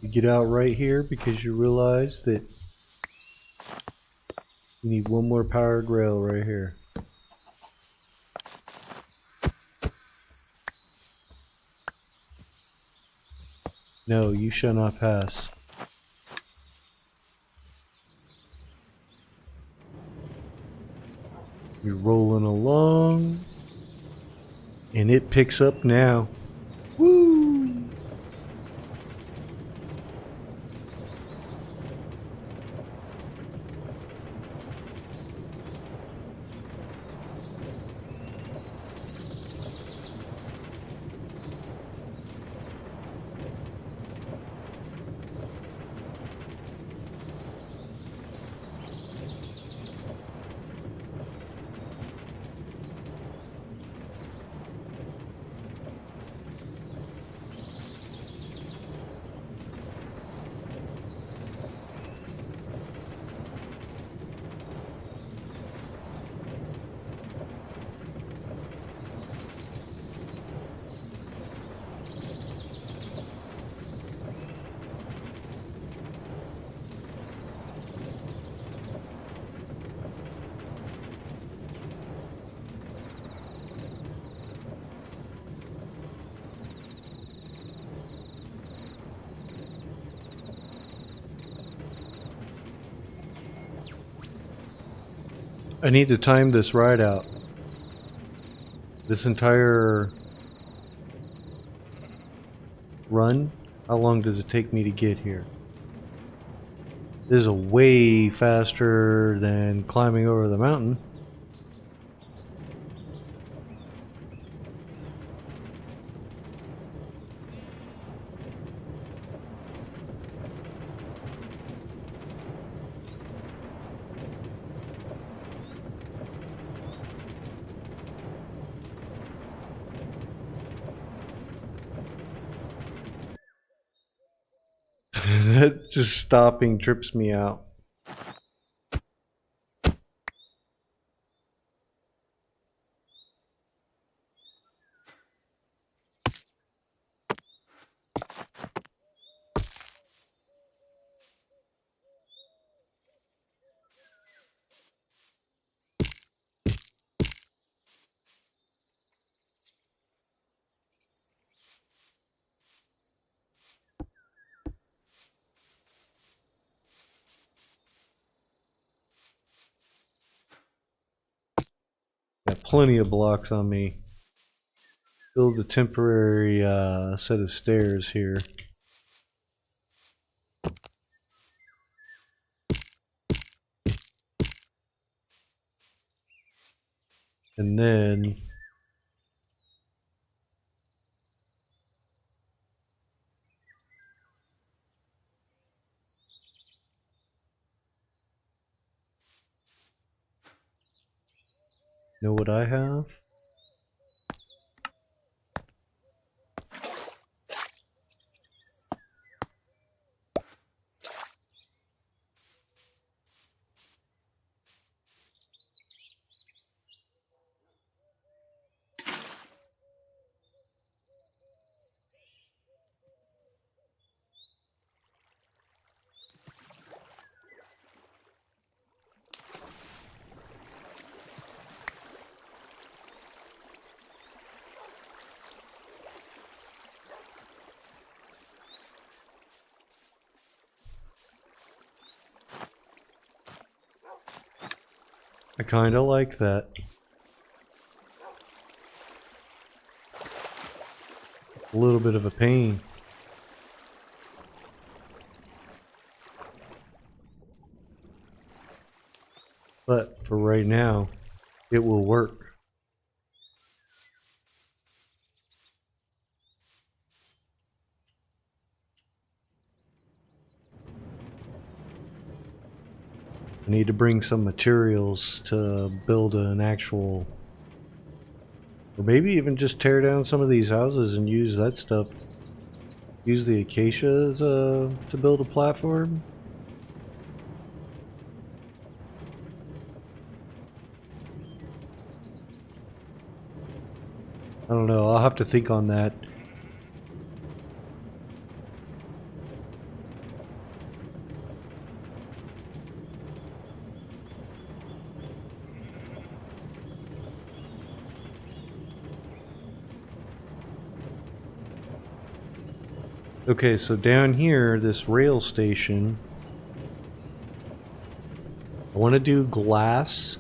You get out right here because you realize that you need one more powered rail right here. No, you shall not pass. You're rolling along, and it picks up now. Woo! I need to time this ride out. This entire run, how long does it take me to get here? This is a way faster than climbing over the mountain. That just stopping trips me out. Got plenty of blocks on me. Build a temporary set of stairs here. And then know what I have? I kind of like that. A little bit of a pain. But for right now, it will work. I need to bring some materials to build an actual, or maybe even just tear down some of these houses and use that stuff. Use the acacias to build a platform. I don't know, I'll have to think on that. Okay, so down here, this rail station, I want to do glass.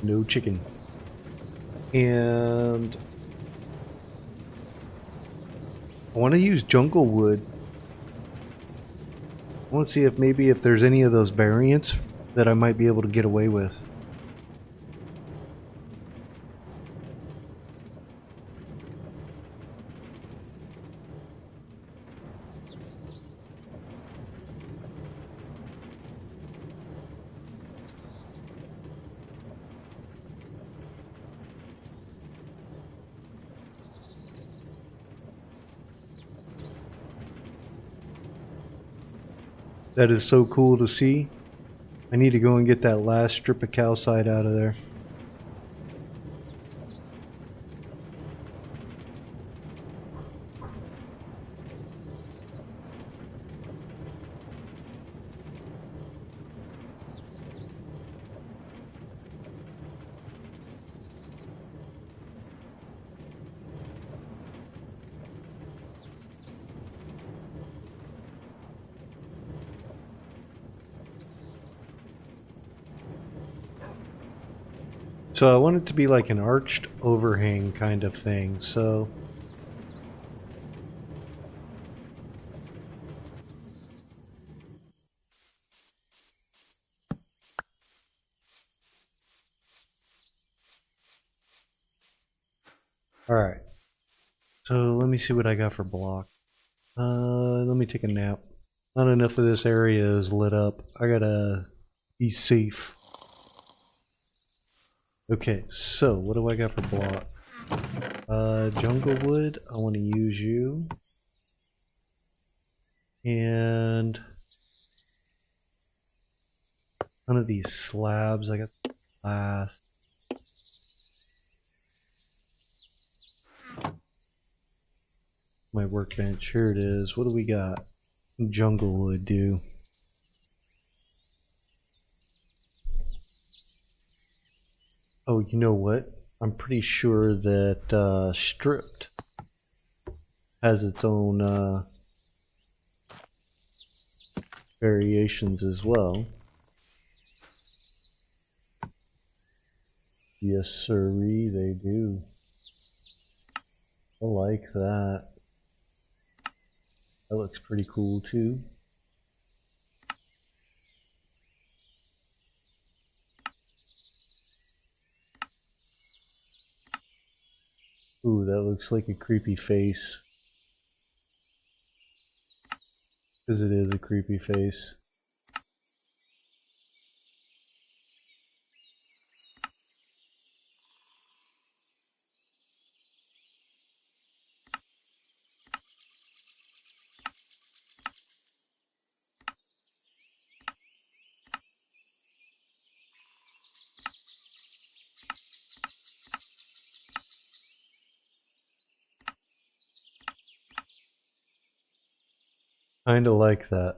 No chicken. And I want to use jungle wood. I want to see if maybe if there's any of those variants that I might be able to get away with. That is so cool to see. I need to go and get that last strip of calcite out of there. So I want it to be like an arched overhang kind of thing, so... Alright. So let me see what I got for block. Let me take a nap. Not enough of this area is lit up. I gotta be safe. Okay, so what do I got for block? Jungle wood, I want to use you. And none of these slabs, I got glass. My workbench, here it is. What do we got? Jungle wood do. Oh, you know what? I'm pretty sure that stripped has its own variations as well. Yes, sirree, they do. I like that. That looks pretty cool too. Ooh, that looks like a creepy face. Because it is a creepy face. Kinda like that.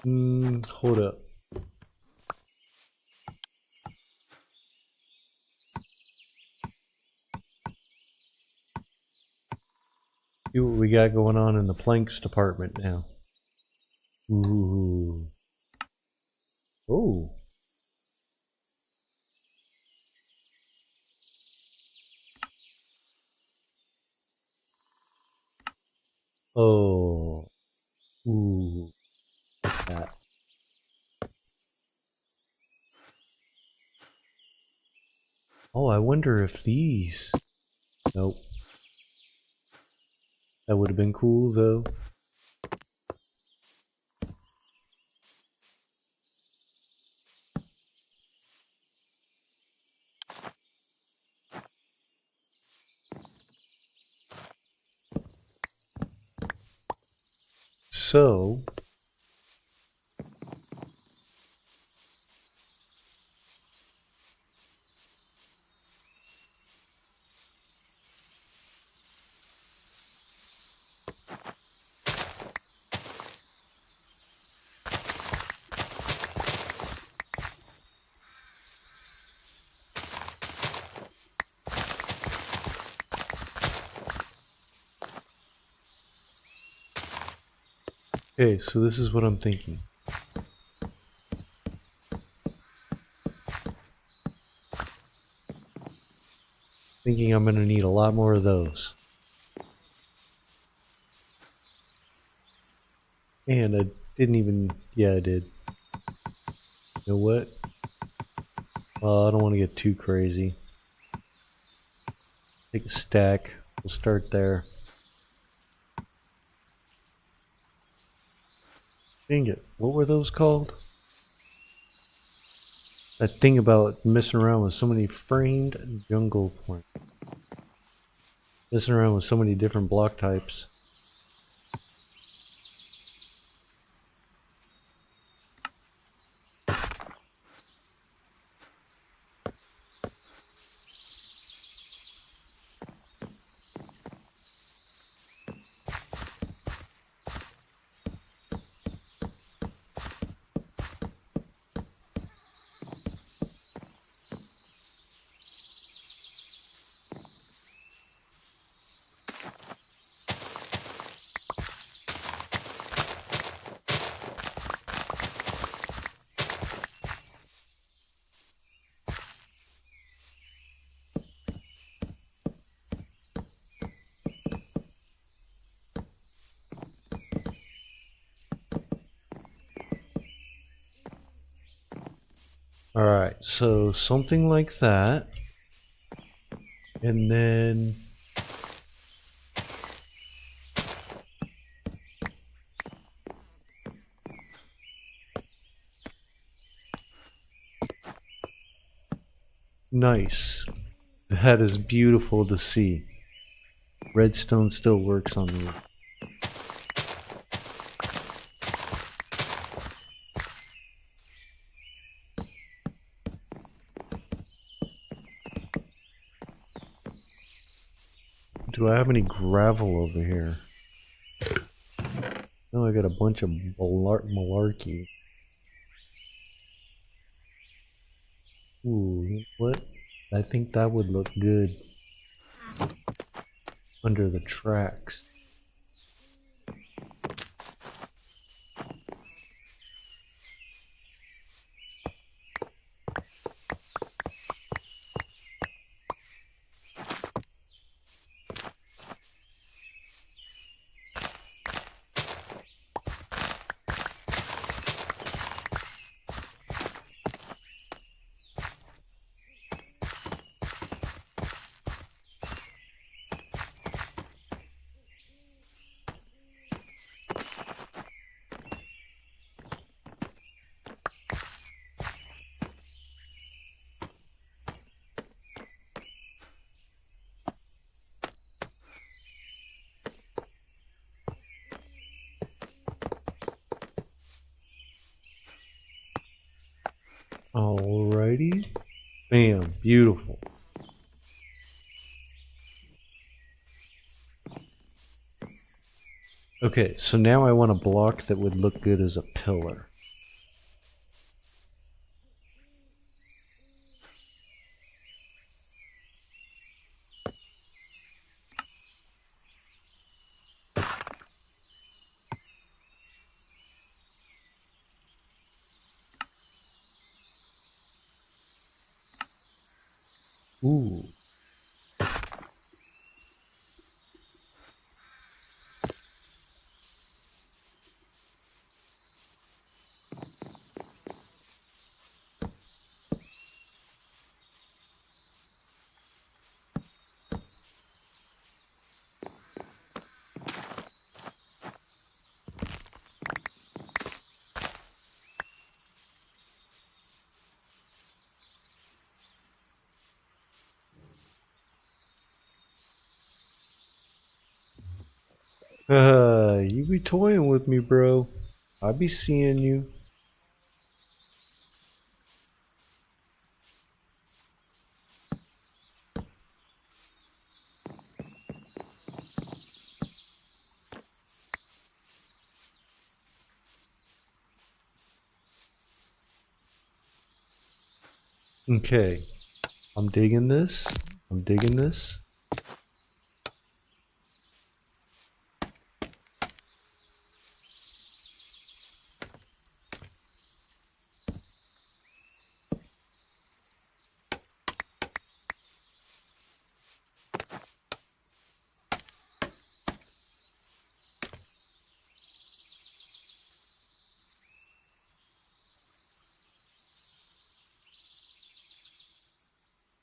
Hold up. See what we got going on in the planks department now. Ooh. Oh. Oh. Ooh. That. Oh, I wonder if these... Nope. That would have been cool though. So... Okay, so this is what I'm thinking. Thinking I'm gonna need a lot more of those. And I didn't even... Yeah, I did. You know what? I don't want to get too crazy. Take a stack. We'll start there. Dang it. What were those called? That thing about messing around with so many framed jungle points. Messing around with so many different block types. Alright, so something like that. And then... Nice. That is beautiful to see. Redstone still works on me. Do I have any gravel over here? No, I got a bunch of malarkey. Ooh, what? I think that would look good under the tracks. Alrighty. Bam, beautiful. Okay, so now I want a block that would look good as a pillar. Ooh. You be toying with me, bro. I be seeing you. Okay, I'm digging this. I'm digging this.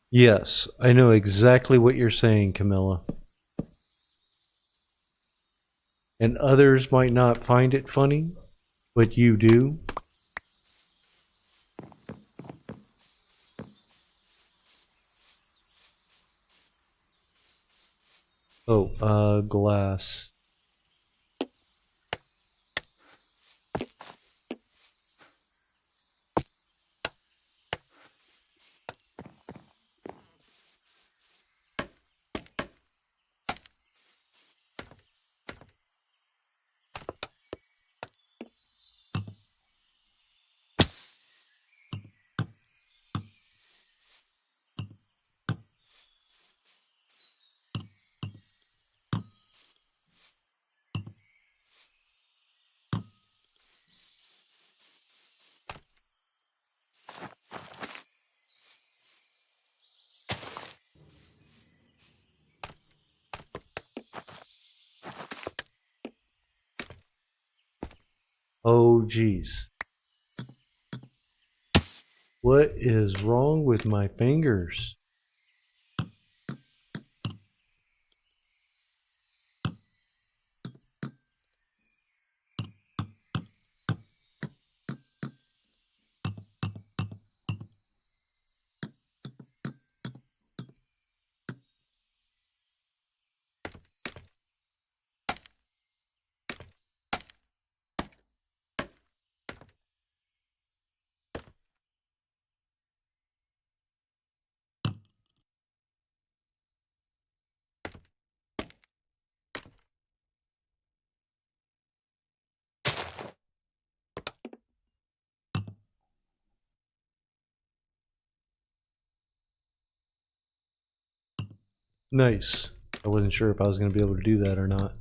Yes, I know exactly what you're saying, Camilla. And others might not find it funny, but you do. Oh, glass. Oh, geez. What is wrong with my fingers? Nice. I wasn't sure if I was going to be able to do that or not.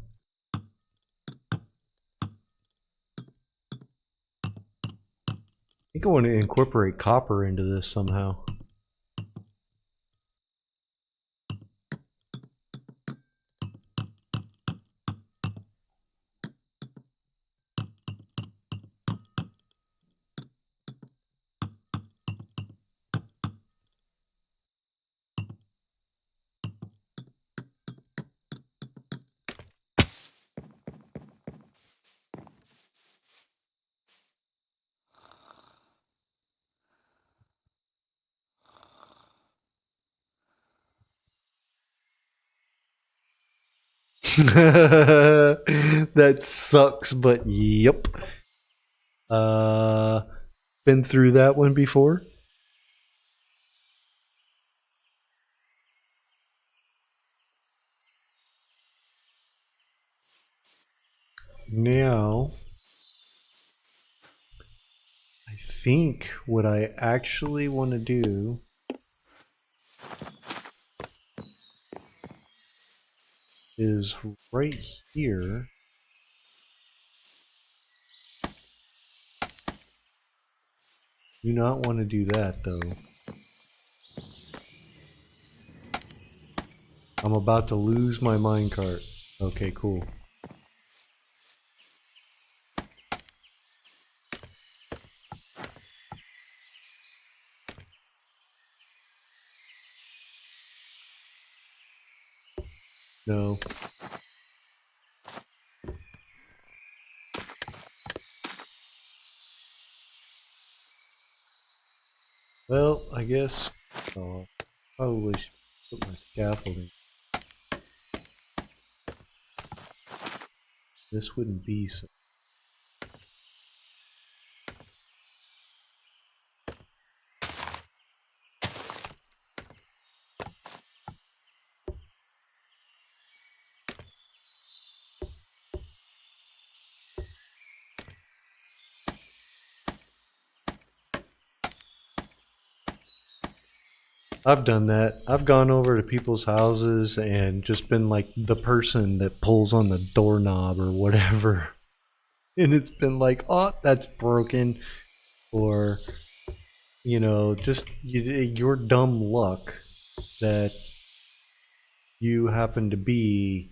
I think I want to incorporate copper into this somehow. That sucks, but yep. Been through that one before. Now, I think what I actually want to do is right here. Do not want to do that though. I'm about to lose my minecart. Okay, cool. No. Well, I guess probably should put my scaffolding. This wouldn't be so. I've done that. I've gone over to people's houses and just been like the person that pulls on the doorknob or whatever. And it's been like, oh, that's broken. Or, you know, just your dumb luck that you happen to be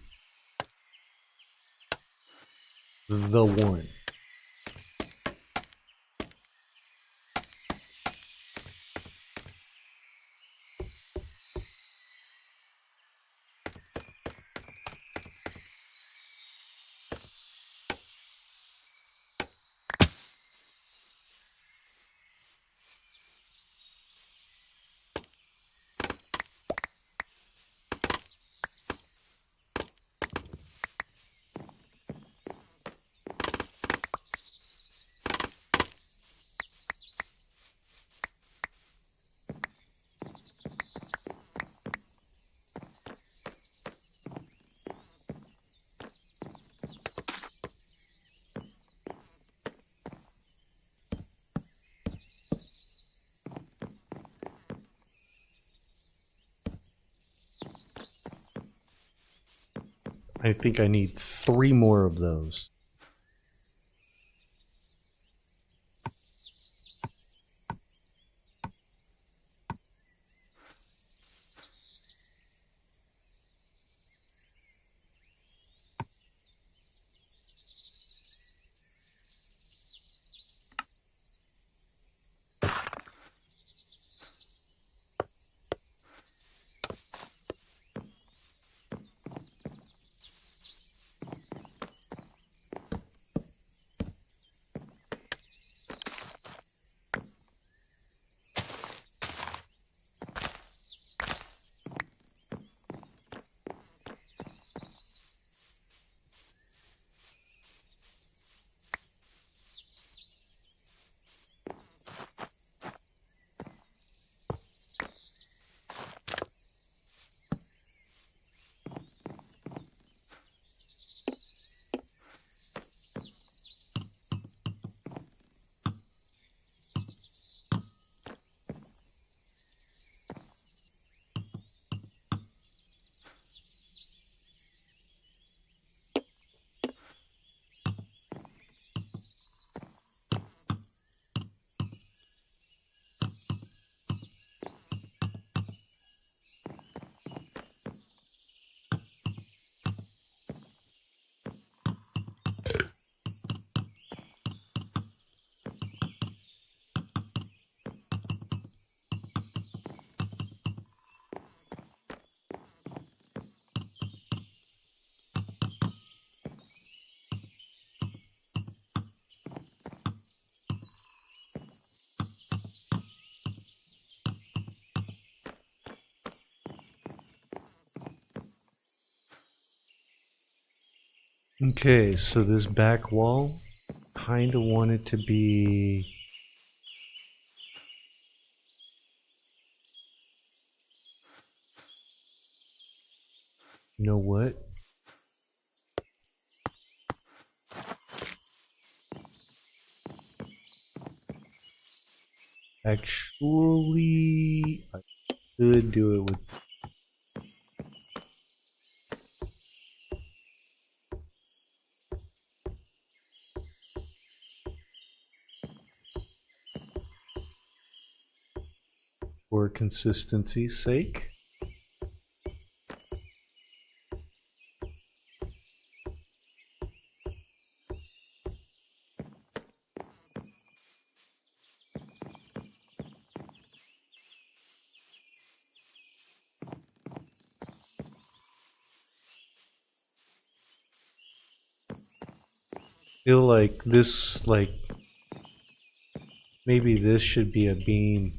the one. I think I need 3 more of those. Okay, so this back wall, kind of want it to be... You know what? Actually, I could do it with... For consistency's sake. Feel like this, like, maybe this should be a beam.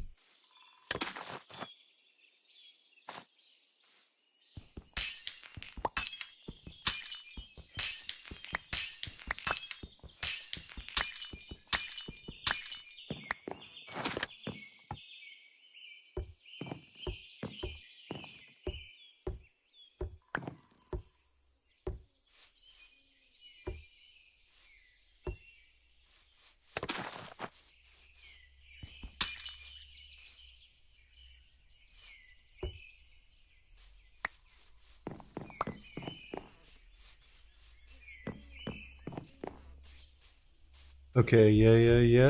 Okay, yeah,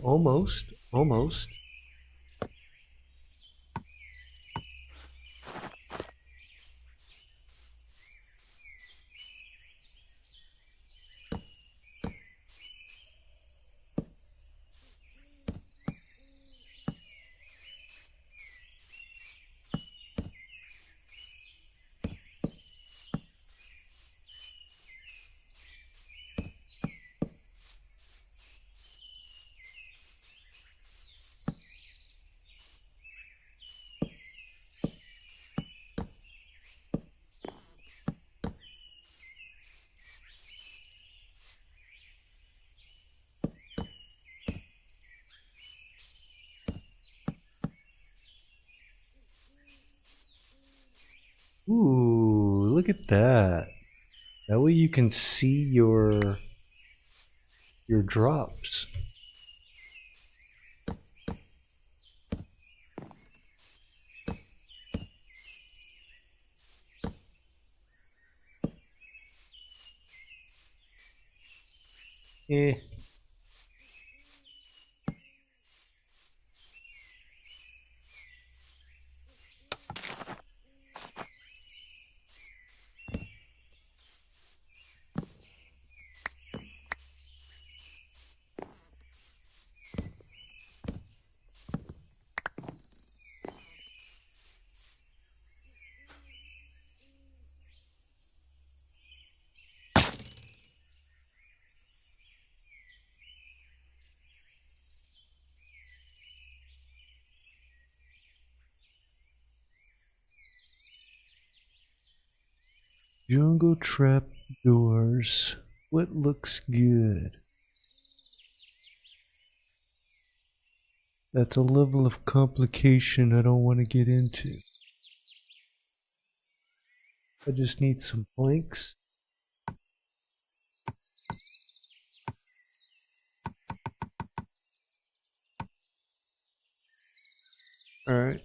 almost. Ooh, look at that. That way you can see your drops. Eh. Jungle trap doors. What looks good? That's a level of complication I don't want to get into. I just need some planks. Alright.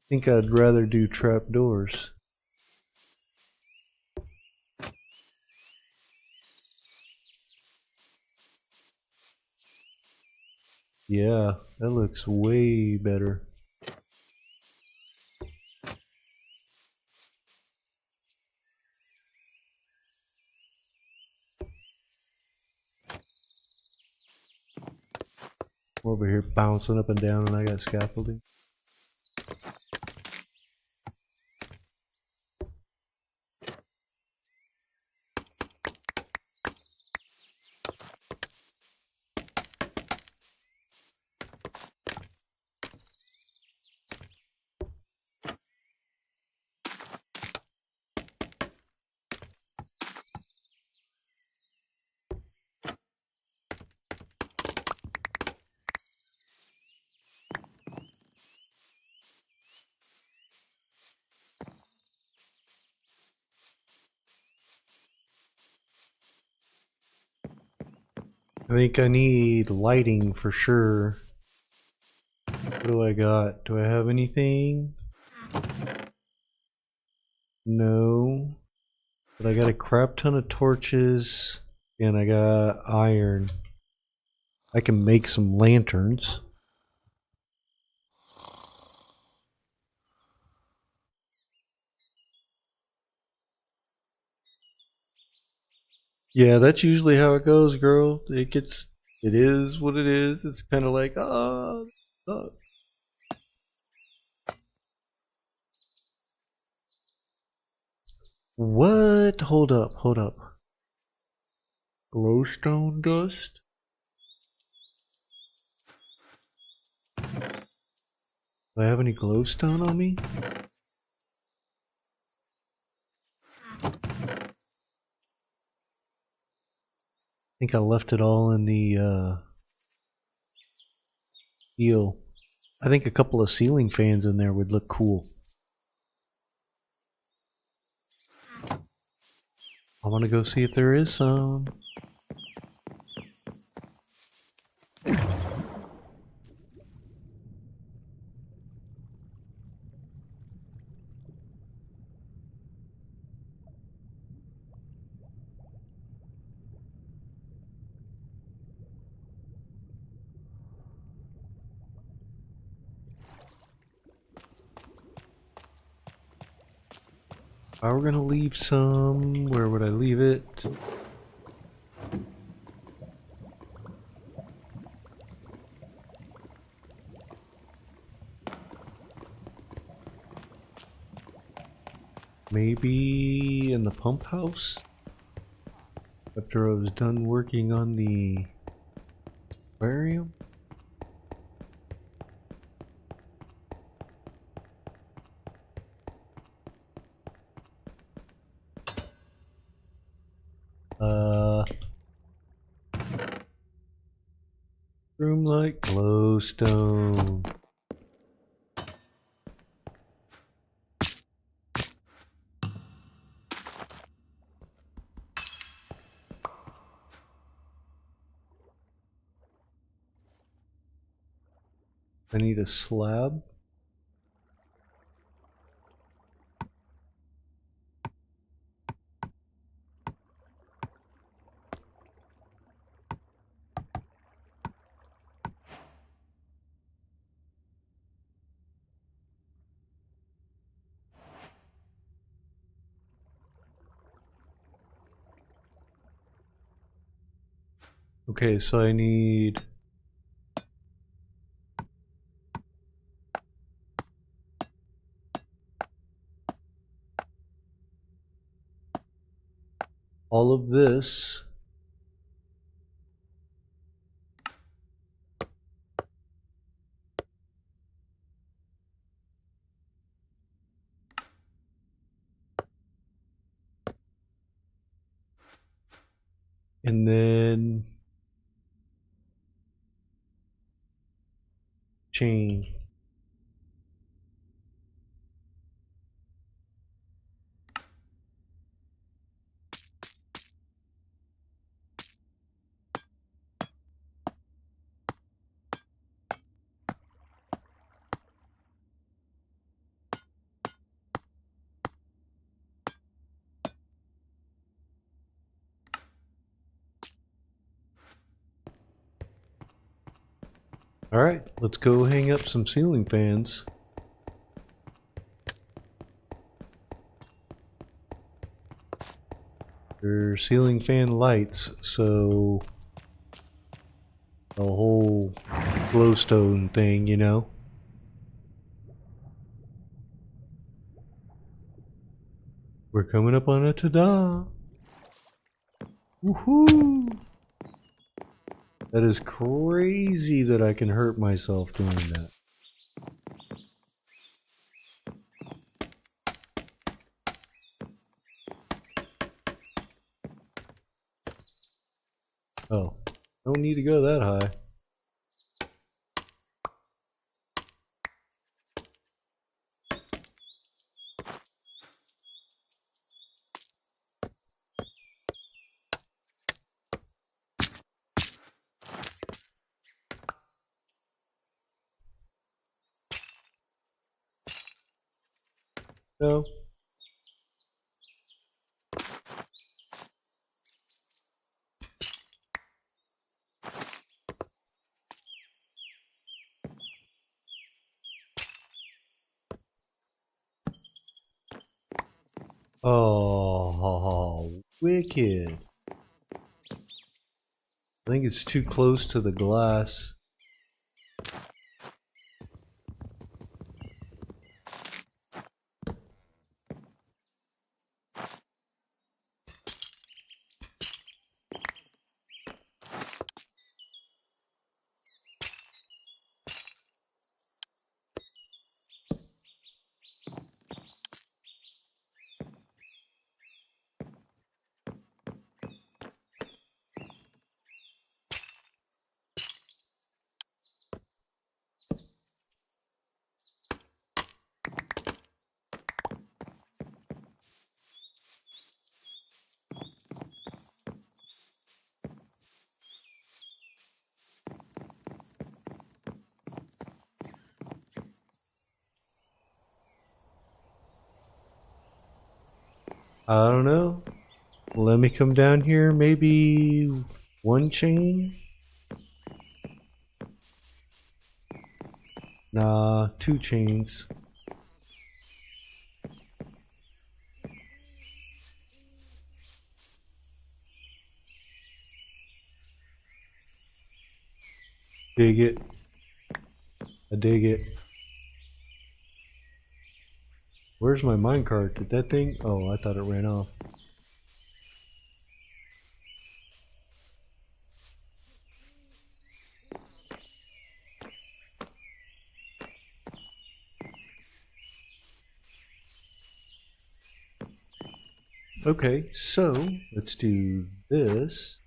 Think I'd rather do trapdoors. Yeah, that looks way better. I'm over here bouncing up and down and I got scaffolding. I think I need lighting for sure. What do I got? Do I have anything? No. But I got a crap ton of torches and I got iron. I can make some lanterns. Yeah, that's usually how it goes, girl. It is what it is. It's kind of like, what? Hold up, hold up. Glowstone dust? Do I have any glowstone on me? I think I left it all in the eel. I think a couple of ceiling fans in there would look cool. I want to go see if there is some. If I were gonna leave some, where would I leave it? Maybe in the pump house? After I was done working on the aquarium? Room like glowstone. I need a slab. Okay, so I need all of this. And then chain. Alright, let's go hang up some ceiling fans. They're ceiling fan lights, so a whole glowstone thing, you know? We're coming up on a ta-da! Woohoo! That is crazy that I can hurt myself doing that. Oh, don't need to go that high. No. Oh, wicked. I think it's too close to the glass. I don't know. Let me come down here. Maybe one chain? Nah, two chains. Dig it. I dig it. Where's my minecart? Did that thing? Oh, I thought it ran off. Okay, so let's do this.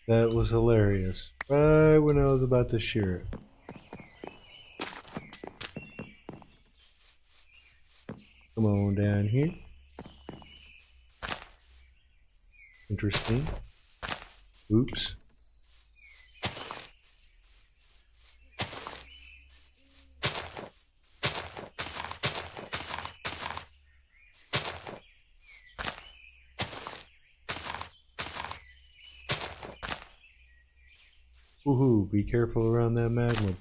That was hilarious. Right when I was about to share it. Come on down here. Interesting. Oops. Woohoo, be careful around that magma.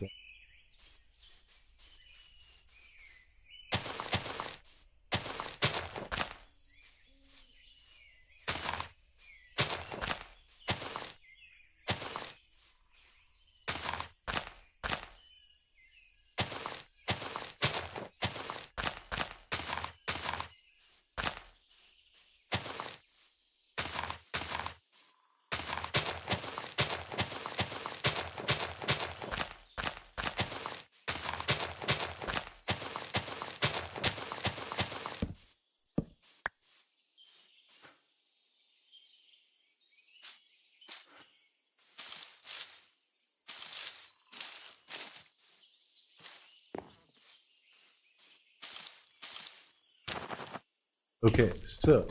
Okay, so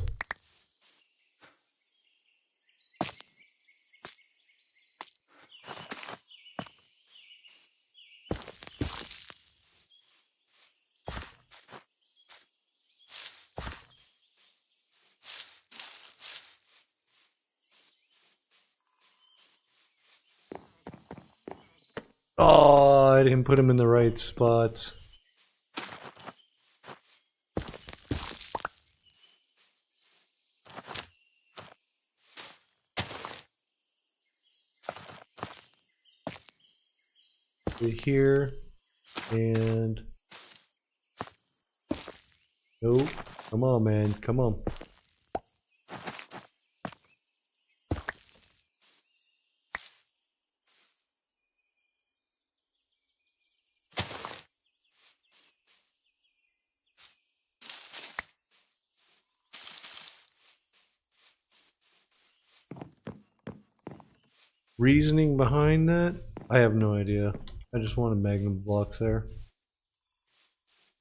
oh, I didn't put him in the right spots. Here. And nope. Come on, man. Come on. Reasoning behind that? I have no idea. I just wanted magma blocks there.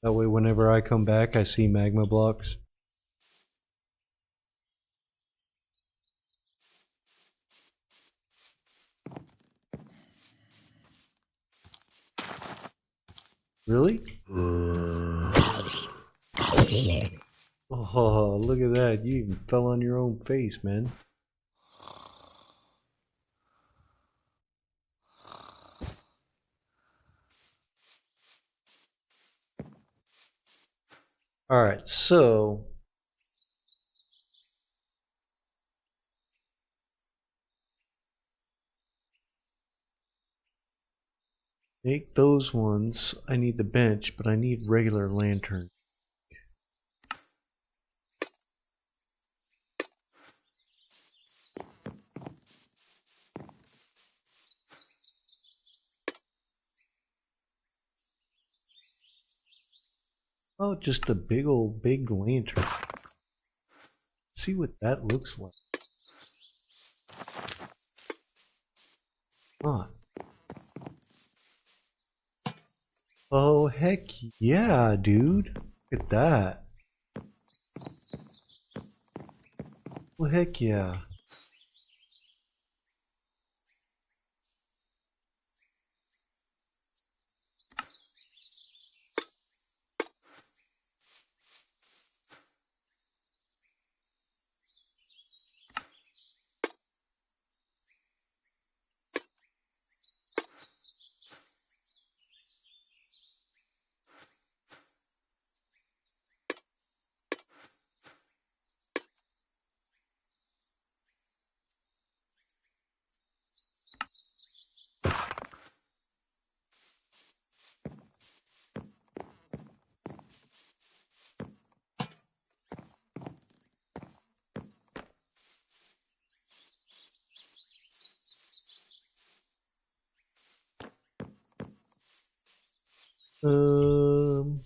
That way whenever I come back I see magma blocks. Really? Oh, look at that. You even fell on your own face, man. Alright, so make those ones. I need the bench, but I need regular lantern. Oh, just a big lantern. See what that looks like. Huh. Oh, heck yeah, dude. Look at that. Oh, heck yeah. Um,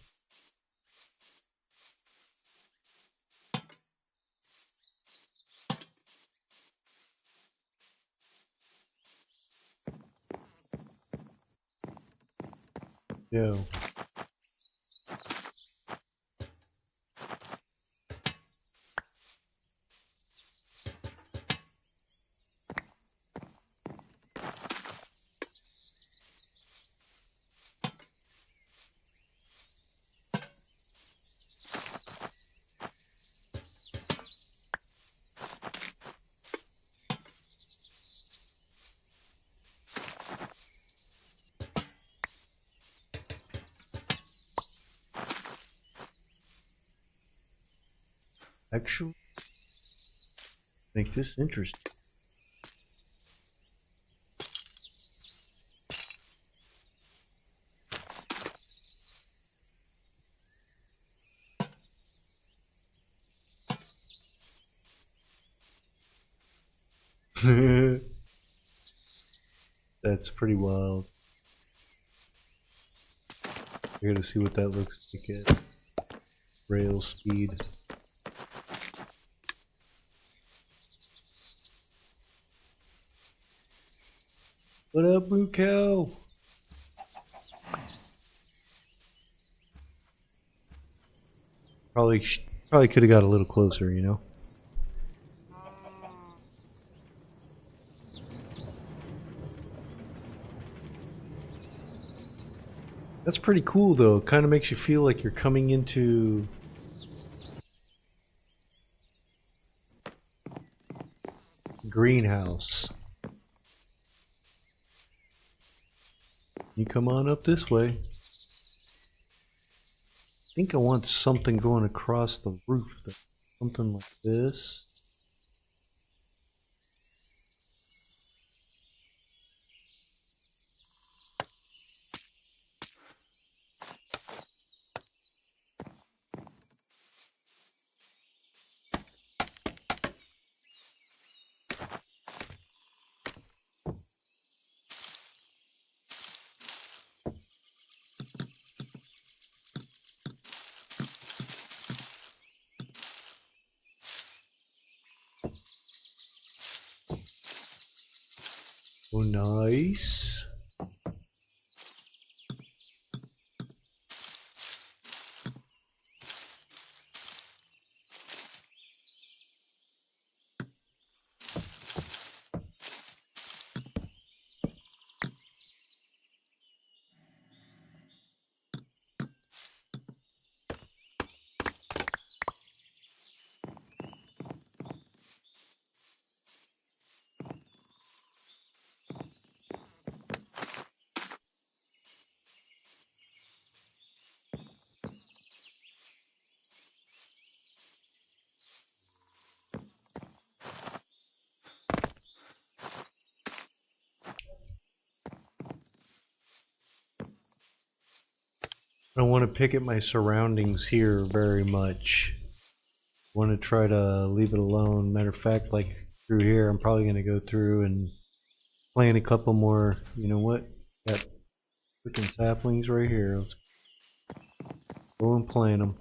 yeah. Actually, make this interesting. That's pretty wild. I gotta see what that looks like at rail speed. What up, Moo Cow? Probably could have got a little closer, you know. That's pretty cool though. It kind of makes you feel like you're coming into greenhouse. You come on up this way. I think I want something going across the roof though. Something like this. Oh, nice. I don't want to pick at my surroundings here very much. I want to try to leave it alone. Matter of fact, like through here, I'm probably going to go through and plant a couple more. You know what? Got freaking saplings right here. Let's go and plant them.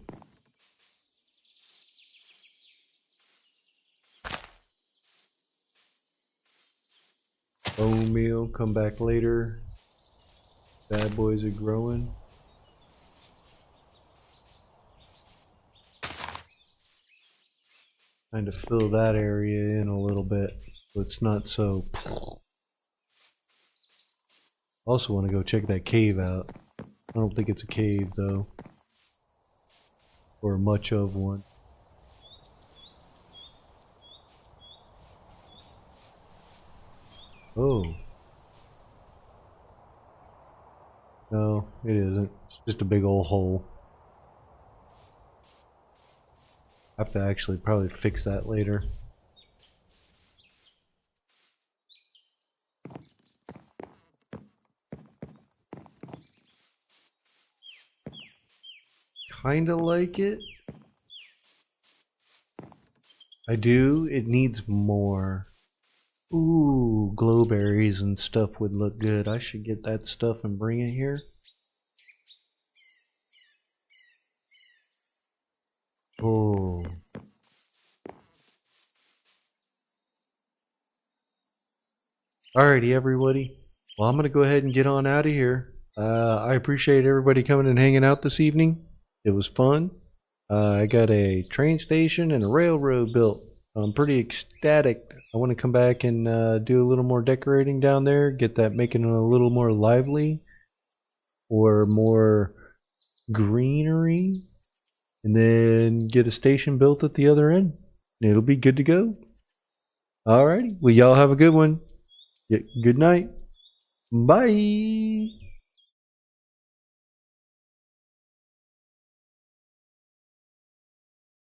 Bone meal, come back later. Bad boys are growing. Kind of fill that area in a little bit so it's not so. Also want to go check that cave out. I don't think it's a cave though, or much of one. Oh. No, it isn't. It's just a big old hole. I have to actually probably fix that later. Kinda like it. I do. It needs more. Ooh, glowberries and stuff would look good. I should get that stuff and bring it here. Oh. Alrighty, everybody. Well, I'm going to go ahead and get on out of here. I appreciate everybody coming and hanging out this evening. It was fun. I got a train station and a railroad built. I'm pretty ecstatic. I want to come back and do a little more decorating down there, get that making it a little more lively or more greenery, and then get a station built at the other end. And it'll be good to go. Alrighty. Well, y'all have a good one. Yeah, good night. Bye.